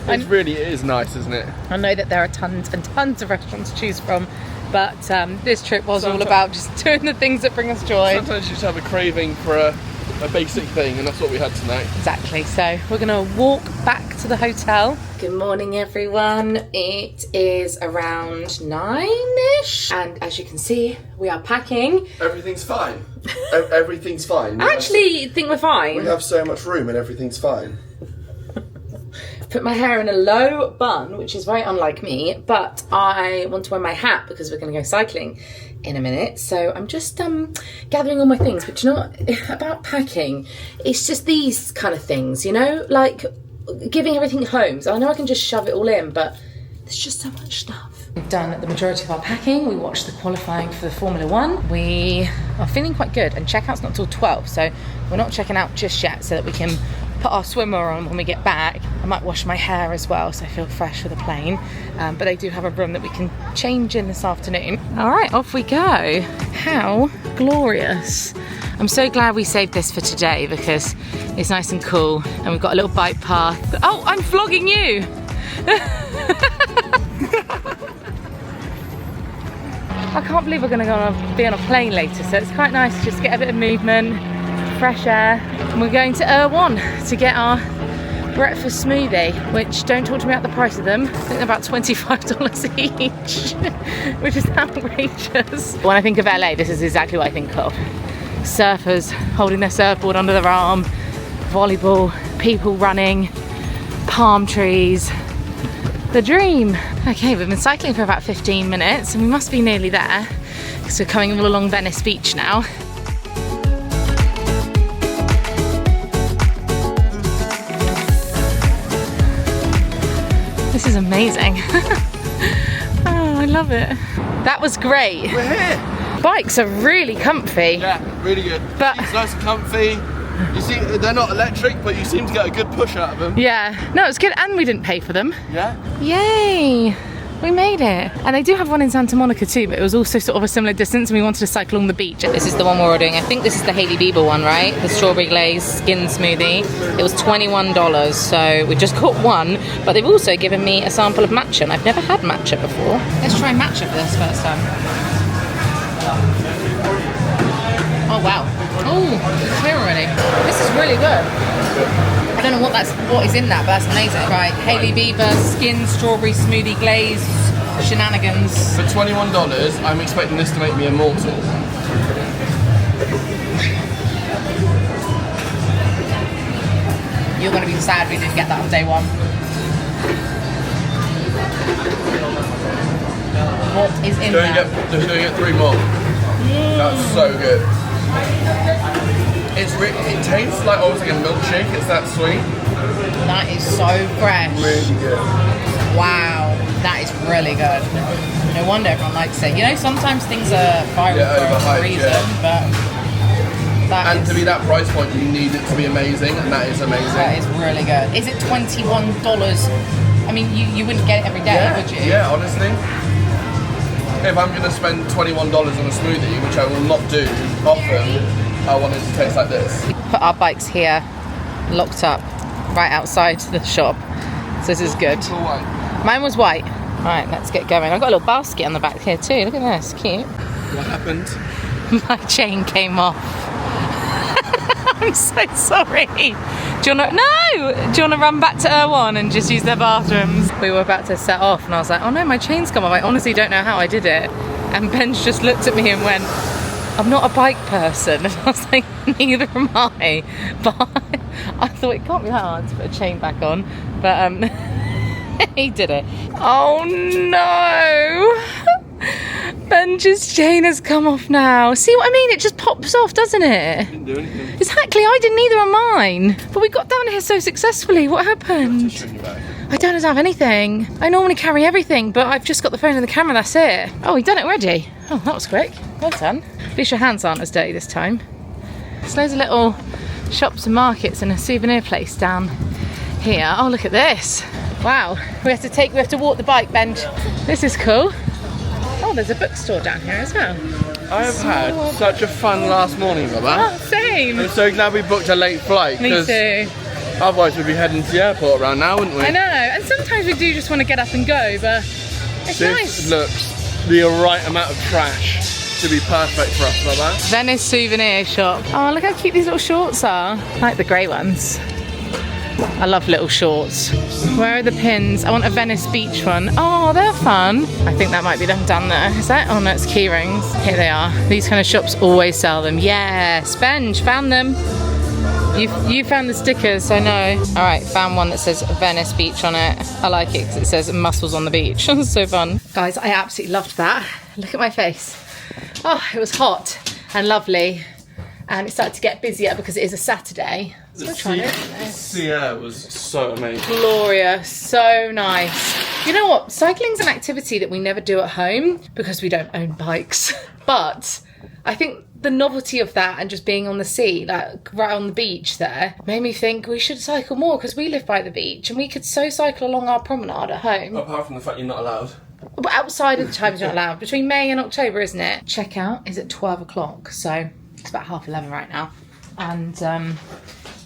It is nice, isn't it? I know that there are tons and tons of restaurants to choose from, but this trip was all about just doing the things that bring us joy. Sometimes you just have a craving for a basic thing, and that's what we had tonight. Exactly. So we're going to walk back to the hotel. Good morning, everyone. It is around 9ish, and as you can see, we are packing. Everything's fine. Everything's fine. I actually think we're fine. We have so much room, and everything's fine. Put my hair in a low bun, which is very unlike me, but I want to wear my hat because we're going to go cycling in a minute. So I'm just gathering all my things. But you know what? About packing, it's just these kind of things, you know, like giving everything home. So I know I can just shove it all in, but there's just so much stuff. We've done the majority of our packing. We watched the qualifying for the Formula 1. We are feeling quite good, and checkout's not till 12, so we're not checking out just yet so that we can put our swimmer on when we get back. I might wash my hair as well so I feel fresh for the plane, but they do have a room that we can change in this afternoon. All right, off we go. How glorious. I'm so glad we saved this for today because it's nice and cool, and we've got a little bike path. Oh, I'm vlogging you. I can't believe we're going to be on a plane later, so it's quite nice to just get a bit of movement, fresh air. And we're going to Erewhon to get our breakfast smoothie, which, don't talk to me about the price of them. I think they're about $25 each, which is outrageous. When I think of LA, this is exactly what I think of. Surfers holding their surfboard under their arm, volleyball, people running, palm trees. The dream. Okay, we've been cycling for about 15 minutes and we must be nearly there because we're coming all along Venice Beach now. This is amazing. Oh, I love it. That was great. We're here. Bikes are really comfy. Yeah, really good. But it's nice and comfy. You see, they're not electric, but you seem to get a good push out of them. yeah, no, it's good, and we didn't pay for them. Yeah. Yay! We made it. And they do have one in Santa Monica too, but it was also sort of a similar distance and we wanted to cycle along the beach. This is the one we're ordering. I think this is the Hailey Bieber one, right? The strawberry glazed skin smoothie. It was $21, so we just got one, but they've also given me a sample of matcha, and I've never had matcha before. Let's try matcha for this first time. Oh wow. Oh, it's clear already. This is really good. I don't know what is in that, but that's amazing. Right, Hailey Bieber skin strawberry smoothie glaze shenanigans. For $21, I'm expecting this to make me immortal. You're going to be sad we didn't get that on day one. What is in there? Just going to get 3 more. That's so good. It tastes like almost like a milkshake. It's that sweet. That is so fresh. Really good. Wow, that is really good. No wonder everyone likes it. You know, sometimes things are viral for a reason, but and to be that price point, you need it to be amazing, and that is amazing. That is really good. Is it $21? I mean, you wouldn't get it every day, would you? Yeah, honestly. If I'm going to spend $21 on a smoothie, which I will not do often, I want it to taste like this. We put our bikes here, locked up, right outside the shop. So this is good. All white. Mine was white. Right, let's get going. I've got a little basket on the back here too. Look at this, cute. What happened? My chain came off. I'm so sorry. Do you want to run back to Erewhon and just use their bathrooms? We were about to set off and I was like, oh no, my chain's come off. I honestly don't know how I did it. And Ben's just looked at me and went, I'm not a bike person. And I was like, neither am I. But I thought it can't be that hard to put a chain back on. But he did it. Oh no! Ben's chain has come off now. See what I mean? It just pops off, doesn't it? Didn't do anything. Exactly, I didn't either on mine. But we got down here so successfully. What happened? I don't have anything. I normally carry everything, but I've just got the phone and the camera, that's it. Oh, we've done it already. Oh, that was quick. Well done. At least your hands aren't as dirty this time. There's loads of little shops and markets and a souvenir place down here. Oh, look at this. Wow. We have to walk the bike bench. This is cool. Oh, there's a bookstore down here as well. I have had such a fun last morning, Baba. Oh, same. I'm so glid we booked a late flight. Me too. Otherwise we'd be heading to the airport around now, wouldn't we? I know, and sometimes we do just want to get up and go, but it's nice. This looks the right amount of trash to be perfect for us, Baba. Venice souvenir shop. Oh, look how cute these little shorts are. I like the grey ones. I love little shorts. Where are the pins? I want a Venice Beach one. Oh, they're fun. I think that might be them down there. Is that? Oh no, it's key rings. Here they are. These kind of shops always sell them. Yes, Benj, found them. You found the stickers, I know. All right, found one that says Venice Beach on it. I like it because it says mussels on the beach. So fun. Guys, I absolutely loved that. Look at my face. Oh, it was hot and lovely. And it started to get busier because it is a Saturday. The sea air was so amazing. Glorious, so nice. You know what? Cycling's an activity that we never do at home because we don't own bikes. But I think the novelty of that and just being on the sea, like right on the beach there, made me think we should cycle more because we live by the beach and we could so cycle along our promenade at home. Apart from the fact you're not allowed. But outside of the times you're not allowed. Between May and October, isn't it? Checkout is at 12 o'clock, so it's about 11:30 right now. And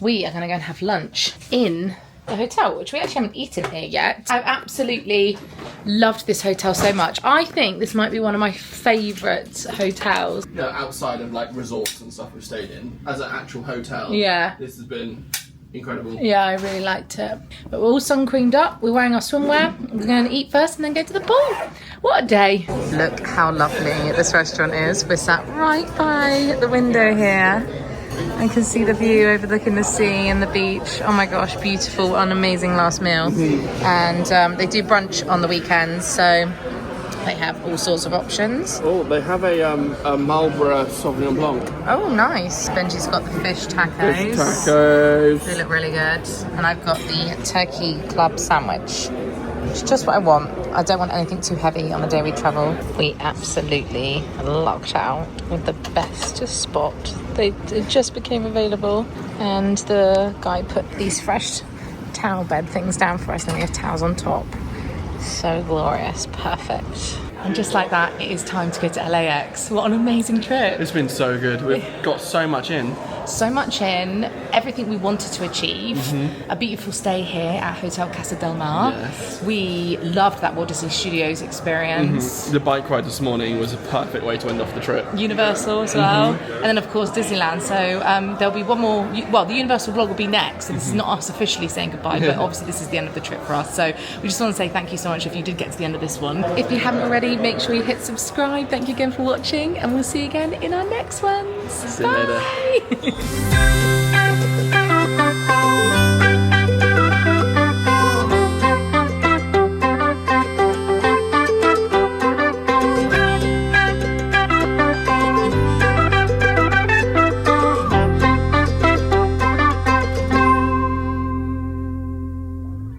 we are going to go and have lunch in the hotel, which we actually haven't eaten here yet. I've absolutely Loved this hotel so much. I think this might be one of my favourite hotels. You know, outside of like resorts and stuff we've stayed in, as an actual hotel, Yeah. this has been incredible. Yeah, I really liked it. But we're all sun creamed up, we're wearing our swimwear, we're going to eat first and then go to the pool. What a day. Look how lovely this restaurant is. We're sat right by the window here. I can see the view overlooking the sea and the beach. Oh my gosh, beautiful, an amazing last meal. And they do brunch on the weekends, so they have all sorts of options. Oh, they have a Marlborough Sauvignon Blanc. Oh, nice. Benji's got the fish tacos. Fish tacos. They look really good. And I've got the turkey club sandwich. It's just what I want. I don't want anything too heavy on the day we travel. We absolutely lucked out with the best spot. It just became available, and the guy put these fresh towel bed things down for us, and then we have towels on top. So glorious, perfect. And just like that, it is time to go to LAX. What an amazing trip. It's been so good. We've got so much in. So much in, everything we wanted to achieve. A beautiful stay here at Hotel Casa Del Mar. Yes. We loved that Walt Disney Studios experience. The bike ride this morning was a perfect way to end off the trip. Universal as well. And then of course Disneyland. So there'll be one more, well, the Universal vlog will be next. So this is not us officially saying goodbye, but obviously this is the end of the trip for us. So we just want to say thank you so much if you did get to the end of this one. If you haven't already, make sure you hit subscribe. Thank you again for watching, and we'll see you again in our next ones. See you later. Bye.